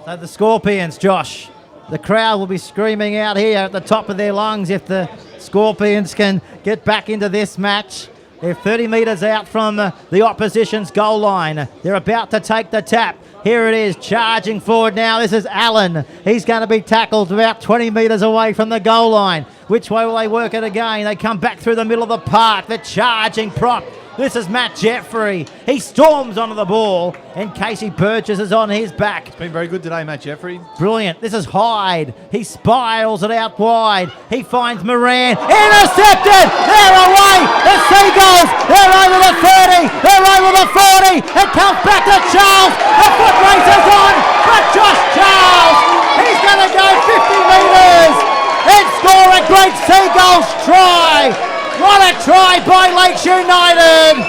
So the Scorpions, Josh, the crowd will be screaming out here at the top of their lungs if the Scorpions can get back into this match. They're 30 metres out from the opposition's goal line. They're about to take the tap. Here it is, charging forward now. This is Allen. He's going to be tackled about 20 metres away from the goal line. Which way will they work it again? They come back through the middle of the park. The charging prop. This is Matt Jeffrey. He storms onto the ball, and Casey Burgess is on his back. It's been very good today, Matt Jeffrey. Brilliant. This is Hyde. He spirals it out wide. He finds Moran. Intercepted! They're away! The Seagulls! They're over the 30! They're over the 40! It comes back to Charles! The foot race is on! But Josh Charles! He's going to go 50 metres and score a great Seagulls try! What a try by Lakes United!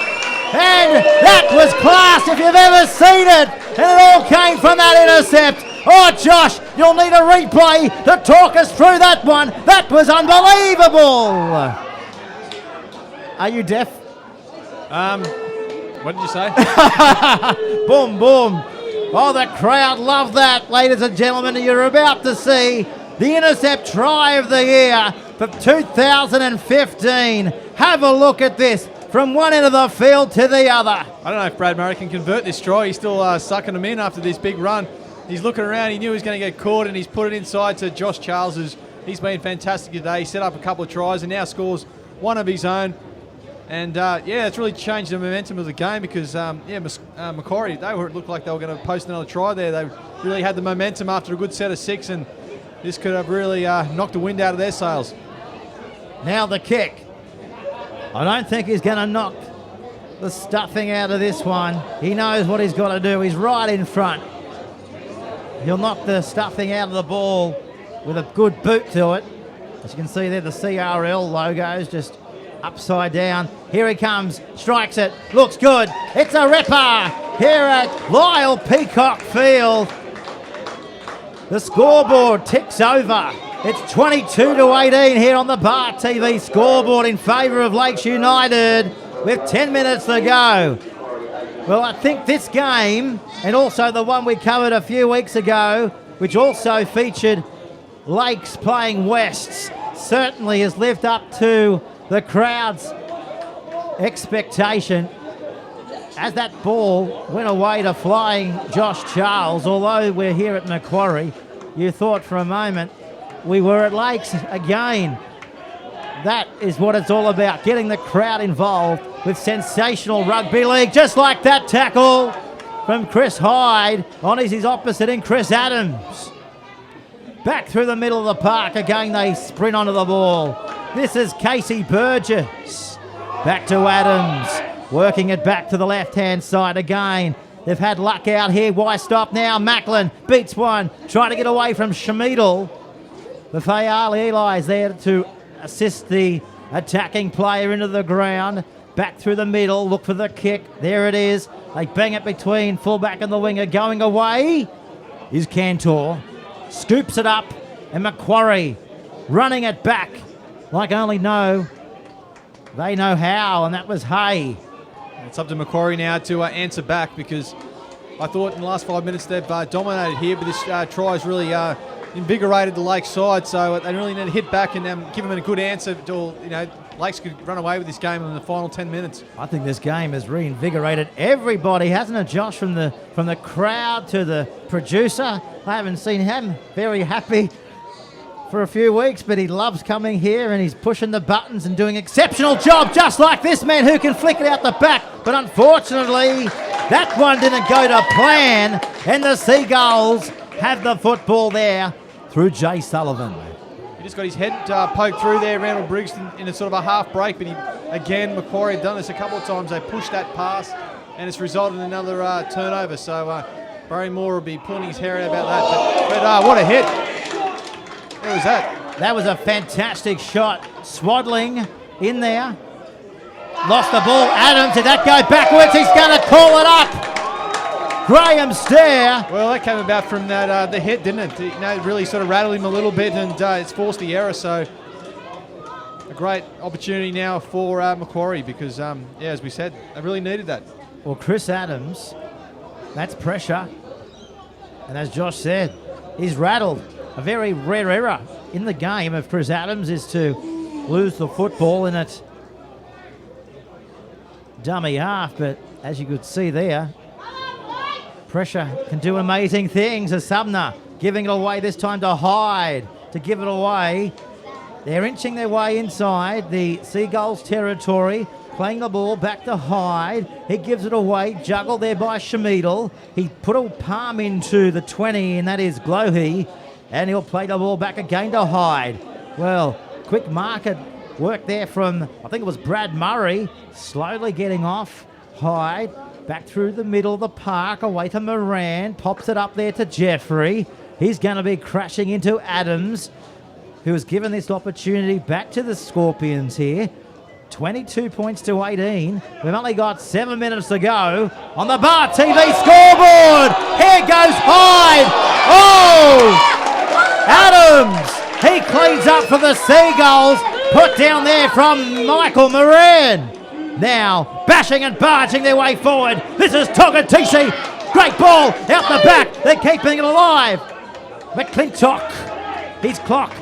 And that was class if you've ever seen it! And it all came from that intercept! Oh, Josh, you'll need a replay to talk us through that one. That was unbelievable! Are you deaf? What did you say? Boom, boom. Oh, the crowd loved that, ladies and gentlemen. You're about to see the intercept try of the year for 2015. Have a look at this from one end of the field to the other. I don't know if Brad Murray can convert this try. He's still sucking them in after this big run. He's looking around. He knew he was going to get caught, and he's put it inside to Josh Charles. He's been fantastic today. He set up a couple of tries and now scores one of his own. And, it's really changed the momentum of the game because, Macquarie, looked like they were going to post another try there. They really had the momentum after a good set of 6, and this could have really knocked the wind out of their sails. Now the kick. I don't think he's going to knock the stuffing out of this one. He knows what he's got to do. He's right in front. He'll knock the stuffing out of the ball with a good boot to it. As you can see there, the CRL logo's just upside down. Here he comes, strikes it, looks good. It's a ripper here at Lyle Peacock Field. The scoreboard ticks over. It's 22-18 here on the Bar TV scoreboard in favour of Lakes United with 10 minutes to go. Well, I think this game, and also the one we covered a few weeks ago, which also featured Lakes playing Wests, certainly has lived up to the crowd's expectation. As that ball went away to flying Josh Charles, although we're here at Macquarie, you thought for a moment we were at Lakes again. That is what it's all about, getting the crowd involved with sensational rugby league, just like that tackle from Chris Hyde on his opposite in Chris Adams. Back through the middle of the park, again they sprint onto the ball. This is Casey Burgess. Back to Adams, working it back to the left-hand side again. They've had luck out here. Why stop now? Macklin beats one, trying to get away from Schmidl. The Fayali Eli is there to assist the attacking player into the ground. Back through the middle, look for the kick. There it is. They bang it between fullback and the winger. Going away is Cantor. Scoops it up, and Macquarie running it back like only they know how, and that was Hay. It's up to Macquarie now to answer back, because I thought in the last 5 minutes they've dominated here, but this try has really invigorated the Lakes side, so they really need to hit back and give them a good answer till, Lakes could run away with this game in the final 10 minutes. I think this game has reinvigorated everybody, hasn't it, Josh? From the crowd to the producer. I haven't seen him very happy for a few weeks, but he loves coming here and he's pushing the buttons and doing an exceptional job, just like this man who can flick it out the back. But unfortunately, that one didn't go to plan, and the Seagulls have the football there through Jay Sullivan. He just got his head poked through there, Randall Briggs, in a sort of a half break, but Macquarie had done this a couple of times. They pushed that pass, and it's resulted in another turnover. So Barry Moore will be pulling his hair out about that. But what a hit. What was that? That was a fantastic shot. Swaddling in there. Lost the ball. Adams, did that go backwards? He's going to call it up. Graham Stair. Well, that came about from that the hit, didn't it? It really sort of rattled him a little bit, and it's forced the error. So a great opportunity now for Macquarie because, as we said, they really needed that. Well, Chris Adams, that's pressure. And as Josh said, he's rattled. A very rare error in the game of Chris Adams is to lose the football in it. Dummy half, but as you could see there, pressure can do amazing things. As Sumner giving it away this time to Hyde to give it away. They're inching their way inside the Seagulls territory, playing the ball back to Hyde. He gives it away, juggled there by Shamidal. He put a palm into the 20, and that is Glohe, and he'll play the ball back again to Hyde. Well, quick market work there from, I think it was Brad Murray, slowly getting off Hyde, back through the middle of the park, away to Moran, pops it up there to Jeffrey. He's going to be crashing into Adams, who was given this opportunity back to the Scorpions here. 22 points to 18. We've only got 7 minutes to go on the Bar TV scoreboard. Here goes Hyde. Oh! Adams, he cleans up for the Seagulls. Put down there from Michael Moran. Now, bashing and barging their way forward. This is Togatisi. Great ball out the back. They're keeping it alive. McClintock, his clock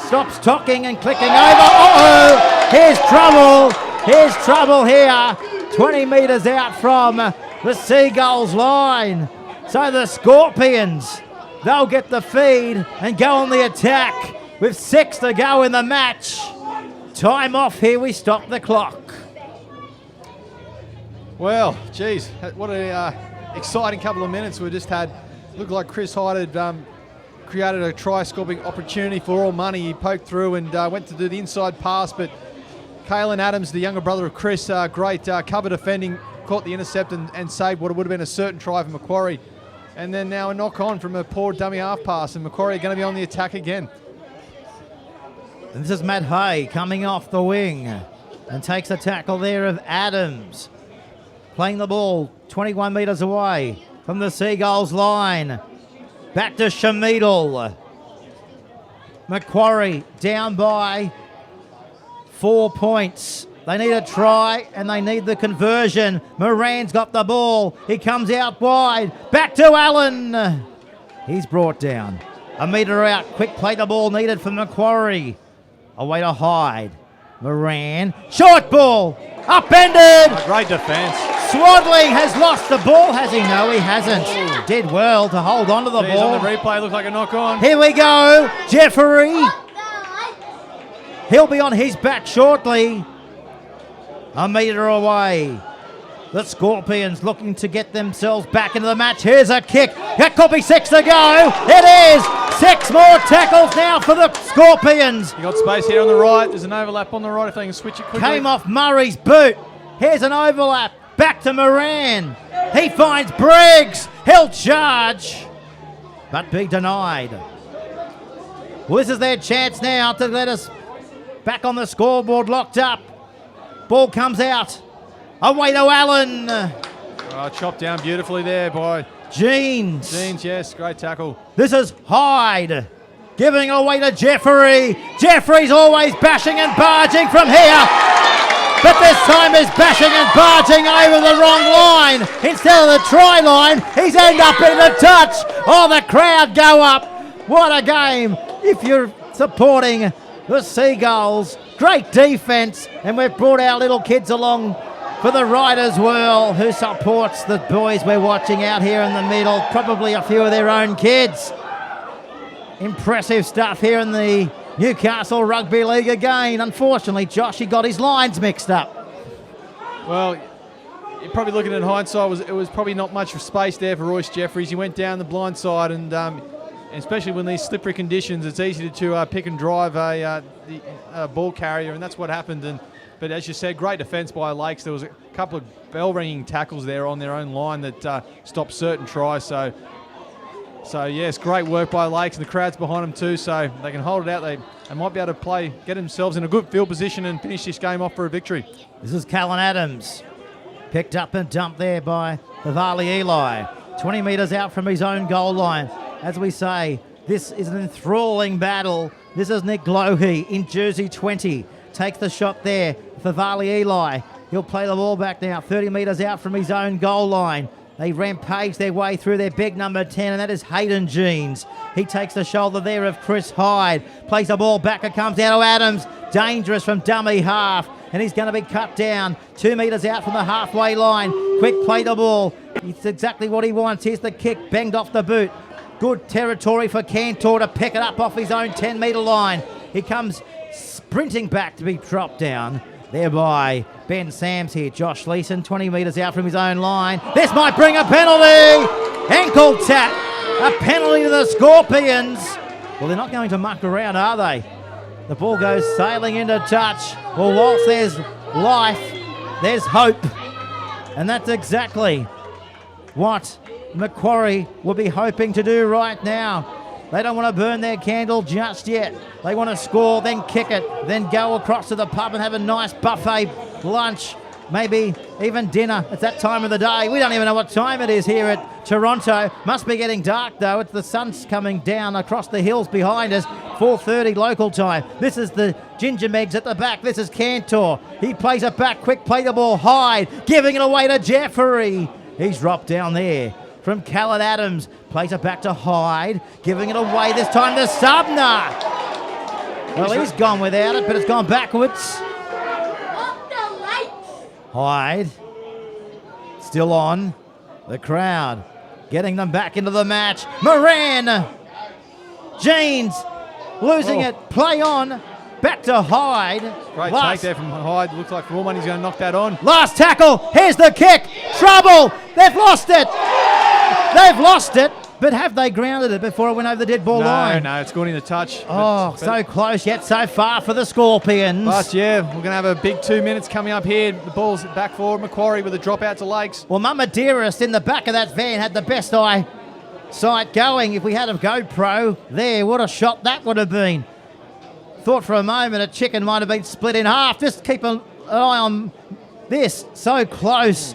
stops talking and clicking over. Uh-oh, here's trouble. Here's trouble here. 20 metres out from the Seagulls line. So the Scorpions, they'll get the feed and go on the attack with 6 to go in the match. Time off here, we stop the clock. Well, geez, what an exciting couple of minutes we just had. Looked like Chris Hyde had created a try-scoring opportunity for all money. He poked through and went to do the inside pass, but Kalen Adams, the younger brother of Chris, great cover defending, caught the intercept and saved what would have been a certain try for Macquarie. And then now a knock-on from a poor dummy half pass, and Macquarie are going to be on the attack again. And this is Matt Hay coming off the wing and takes a tackle there of Adams. Playing the ball 21 metres away from the Seagulls line. Back to Shamidal. Macquarie down by 4 points. They need a try and they need the conversion. Moran's got the ball. He comes out wide. Back to Allen. He's brought down. A metre out. Quick play the ball needed for Macquarie. Away to Hyde. Moran. Short ball. Upended. Great defence. Swaddling has lost the ball, has he? No, he hasn't. Did well to hold on to the ball. On the replay, looked like a knock-on. Here we go. Jeffrey. He'll be on his back shortly. A metre away. The Scorpions looking to get themselves back into the match. Here's a kick. That could be 6 to go. It is. 6 more tackles now for the Scorpions. You got space here on the right. There's an overlap on the right if they can switch it quickly. Came off Murray's boot. Here's an overlap. Back to Moran. He finds Briggs. He'll charge, but be denied. Well, this is their chance now to let us back on the scoreboard, locked up. Ball comes out. Away to Allen. Chopped down beautifully there by Jeans. Jeans, yes, great tackle. This is Hyde. Giving away to Jeffrey. Jeffrey's always bashing and barging from here. But this time is bashing and barging over the wrong line. Instead of the try line, he's ended up in a touch. Oh, the crowd go up. What a game. If you're supporting the Seagulls, great defence. And we've brought our little kids along for the ride as well, who supports the boys we're watching out here in the middle. Probably a few of their own kids. Impressive stuff here in the Newcastle Rugby League again. Unfortunately, Josh, he got his lines mixed up. Well, you're probably looking at hindsight, it was probably not much space there for Royce Jeffries. He went down the blind side, and especially when these slippery conditions, it's easy to pick and drive a ball carrier, and that's what happened. But as you said, great defence by Lakes. There was a couple of bell-ringing tackles there on their own line that stopped certain tries. So So, yes, great work by Lakes, and the crowd's behind them too, so they can hold it out. They might be able to get themselves in a good field position and finish this game off for a victory. This is Callan Adams. Picked up and dumped there by Havali Eli. 20 metres out from his own goal line. As we say, this is an enthralling battle. This is Nick Glowhey in jersey 20. Takes the shot there for Havali Eli. He'll play the ball back now, 30 metres out from his own goal line. They rampage their way through their big number 10, and that is Hayden Jeans. He takes the shoulder there of Chris Hyde. Plays the ball back. It comes down to Adams. Dangerous from dummy half. And he's going to be cut down 2 metres out from the halfway line. Quick play the ball. It's exactly what he wants. Here's the kick. Banged off the boot. Good territory for Cantor to pick it up off his own 10-metre line. He comes sprinting back to be dropped down. Thereby, Ben Sams here. Josh Leeson, 20 metres out from his own line. This might bring a penalty. Ankle tap. A penalty to the Scorpions. Well, they're not going to muck around, are they? The ball goes sailing into touch. Well, whilst there's life, there's hope. And that's exactly what Macquarie will be hoping to do right now. They don't want to burn their candle just yet. They want to score, then kick it, then go across to the pub and have a nice buffet lunch, maybe even dinner. It's that time of the day. We don't even know what time it is here at Toronto. Must be getting dark, though. It's the sun's coming down across the hills behind us. 4:30 local time. This is the Ginger Megs at the back. This is Cantor. He plays it back. Quick play the ball. Hyde giving it away to Jeffrey. He's dropped down there from Callan Adams. Plays it back to Hyde. Giving it away this time to Subner. Well, he's gone without it, but it's gone backwards. Hyde still on. The crowd getting them back into the match. Moran. Jeans losing it. Play on. Back to Hyde. Great take there from Hyde. Looks like for all money he's going to knock that on. Last tackle. Here's the kick. Trouble. They've lost it. They've lost it. But have they grounded it before it went over the dead ball line? No, it's gone into touch. Oh, so close yet so far for the Scorpions. But yeah, we're going to have a big 2 minutes coming up here. The ball's back for Macquarie with a drop out to Lakes. Well, Mama Dearest in the back of that van had the best eyesight going. If we had a GoPro there, what a shot that would have been. Thought for a moment a chicken might have been split in half. Just keep an eye on this. So close.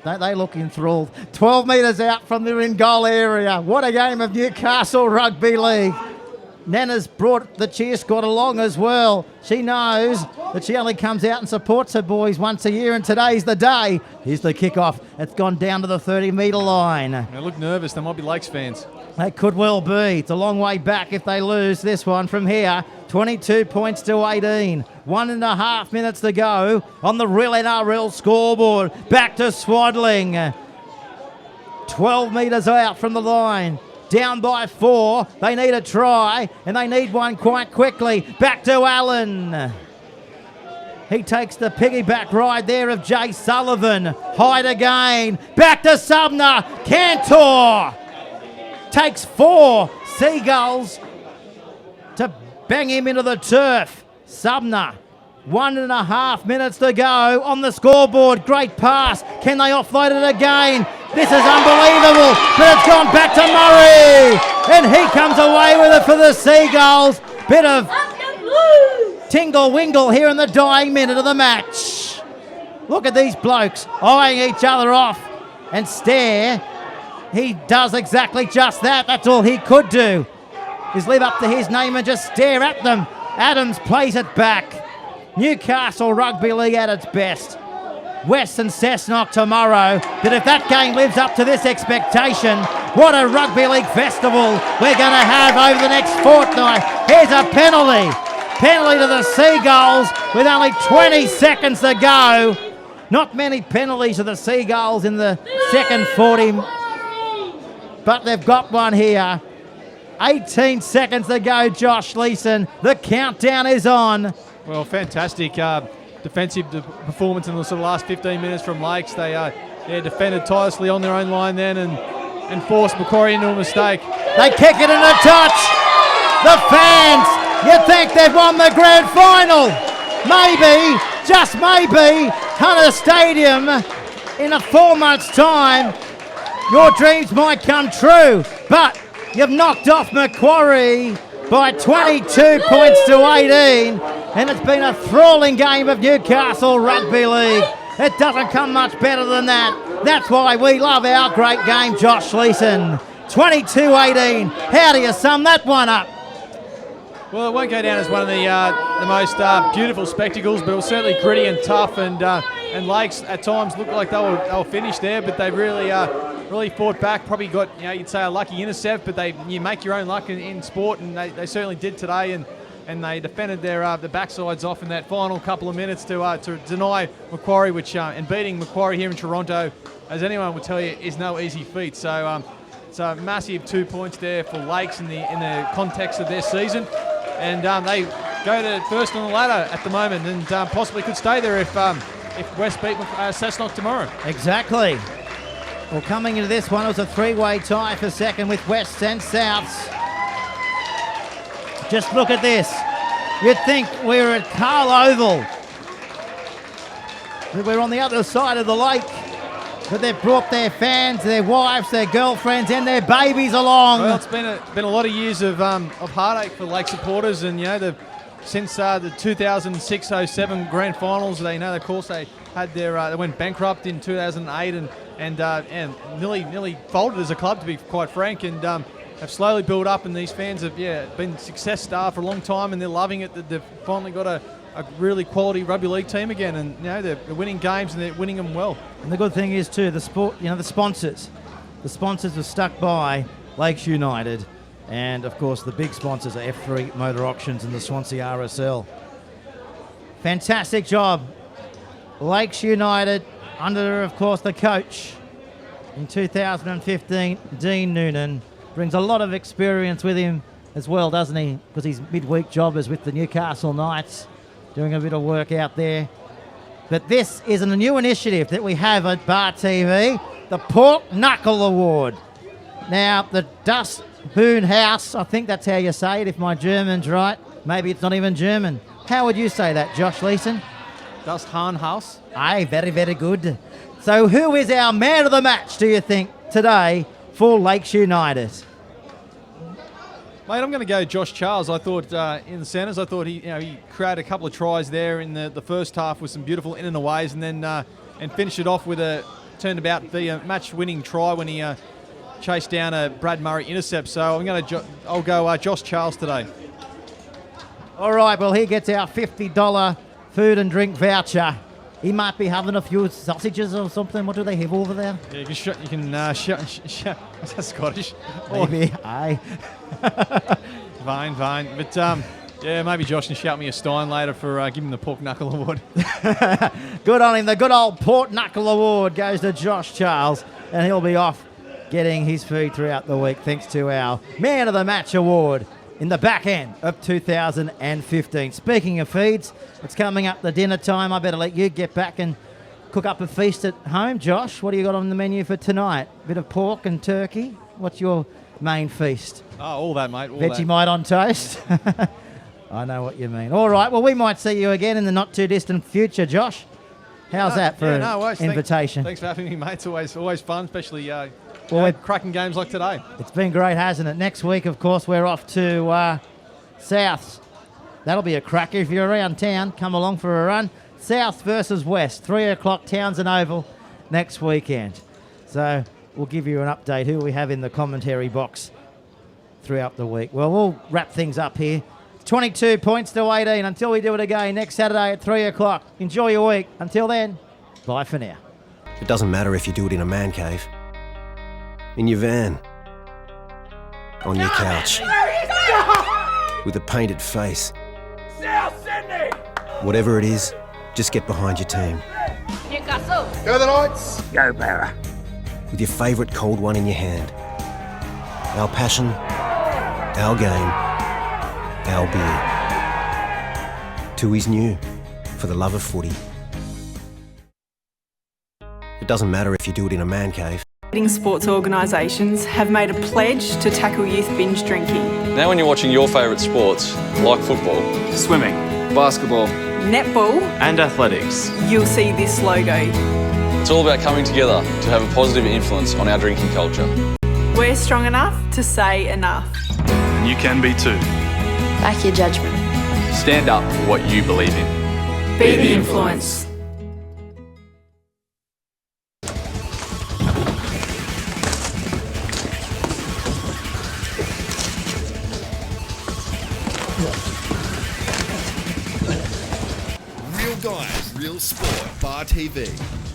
Don't they look enthralled? 12 metres out from their in-goal area. What a game of Newcastle Rugby League. Nana's brought the cheer squad along as well. She knows that she only comes out and supports her boys once a year, and today's the day. Here's the kickoff. It's gone down to the 30-metre line. They look nervous. They might be Lakes fans. They could well be. It's a long way back if they lose this one from here. 22 points to 18. 1.5 minutes to go on the real NRL scoreboard. Back to Swaddling. 12 metres out from the line. Down by 4. They need a try, and they need one quite quickly. Back to Allen. He takes the piggyback ride there of Jay Sullivan. Hyde again. Back to Subner. Cantor takes 4 Seagulls to bang him into the turf. Subner, 1.5 minutes to go on the scoreboard. Great pass. Can they offload it again? This is unbelievable, but it's gone back to Murray. And he comes away with it for the Seagulls. Bit of tingle-wingle here in the dying minute of the match. Look at these blokes eyeing each other off and stare. He does exactly just that. That's all he could do, is live up to his name and just stare at them. Adams plays it back. Newcastle Rugby League at its best. West and Cessnock tomorrow. But if that game lives up to this expectation, what a Rugby League festival we're going to have over the next fortnight. Here's a penalty. Penalty to the Seagulls with only 20 seconds to go. Not many penalties to the Seagulls in the second 40, but they've got one here. 18 seconds to go, Josh Leeson. The countdown is on. Well, fantastic defensive performance in the sort of last 15 minutes from Lakes. They defended tirelessly on their own line then and forced Macquarie into a mistake. They kick it in a touch. The fans, you think they've won the grand final. Maybe, just maybe, Hunter Stadium in a 4 months' time Your dreams might come true, but you've knocked off Macquarie by 22 points to 18, and it's been a thrilling game of Newcastle Rugby League. It doesn't come much better than that. That's why we love our great game, Josh Leeson. 22-18. How do you sum that one up? Well, it won't go down as one of the most beautiful spectacles, but it was certainly gritty and tough. And Lakes at times looked like they were finished there, but they really fought back. Probably got, you'd say a lucky intercept, but you make your own luck in sport, and they certainly did today. And they defended the backsides off in that final couple of minutes to deny Macquarie, and beating Macquarie here in Toronto, as anyone would tell you, is no easy feat. So it's a massive 2 points there for Lakes in the context of their season. And they go to first on the ladder at the moment, and possibly could stay there if West beat Cessnock tomorrow. Exactly. Well, coming into this one, it was a three-way tie for second with West and Souths. Just look at this. You'd think we were at Carl Oval. We're on the other side of the lake. But they've brought their fans, their wives, their girlfriends, and their babies along. Well, it's been a lot of years of heartache for Lake supporters, and since the 2006-07 grand finals, they of course they had they went bankrupt in 2008 and nearly folded as a club, to be quite frank, and have slowly built up. And these fans have been success star for a long time, and they're loving it that they've finally got a really quality rugby league team again, and they're winning games and they're winning them well. And the good thing is too, the sponsors are stuck by Lakes United, and of course the big sponsors are F3 Motor Auctions and the Swansea RSL. Fantastic job, Lakes United, under of course the coach in 2015, Dean Noonan, brings a lot of experience with him as well, doesn't he? Because his midweek job is with the Newcastle Knights, doing a bit of work out there. But this is a new initiative that we have at Bar TV, the Pork Knuckle Award. Now, the Das Boon House, I think that's how you say it, if my German's right. Maybe it's not even German. How would you say that, Josh Leeson? Das Hahn House. Aye, very, very good. So who is our man of the match, do you think, today for Lakes United? Mate, I'm going to go Josh Charles. I thought in the centres, I thought he created a couple of tries there in the first half with some beautiful in and aways, and then and finished it off with turned about the match-winning try when he chased down a Brad Murray intercept. So I'll go Josh Charles today. All right, well, he gets our $50 food and drink voucher. He might be having a few sausages or something. What do they have over there? Yeah, is that Scottish? Maybe, aye. Fine. But maybe Josh can shout me a Stein later for giving the Pork Knuckle Award. Good on him. The good old Pork Knuckle Award goes to Josh Charles, and he'll be off getting his food throughout the week thanks to our Man of the Match Award in the back end of 2015. Speaking of feeds, it's coming up the dinner time. I better let you get back and cook up a feast at home. Josh, what do you got on the menu for tonight? Bit of pork and turkey? What's your main feast? Oh, all that, mate. Vegemite on toast? I know what you mean. All right, well, we might see you again in the not-too-distant future, Josh. How's that for an invitation? Thanks for having me, mate. It's always fun, especially cracking games like today. It's been great, hasn't it? Next week, of course, we're off to Souths. That'll be a cracker. If you're around town, come along for a run. South versus West, 3 o'clock, Townsend Oval next weekend. So we'll give you an update who we have in the commentary box throughout the week. Well, we'll wrap things up here. 22 points to 18 until we do it again next Saturday at 3 o'clock. Enjoy your week. Until then, bye for now. It doesn't matter if you do it in a man cave, in your van, on your couch, with a painted face. Whatever it is, just get behind your team. Newcastle. Go the Knights! Go Barra. With your favourite cold one in your hand. Our passion, our game, our beer. Tui's new, for the love of footy. It doesn't matter if you do it in a man cave. Leading sports organisations have made a pledge to tackle youth binge drinking. Now when you're watching your favourite sports, like football, Swimming, basketball, netball, and athletics. you'll see this logo. It's all about coming together to have a positive influence on our drinking culture. We're strong enough to say enough. And you can be too. Back your judgment. Stand up for what you believe in. Be the influence. Real Guys, Real Sport, Bar TV.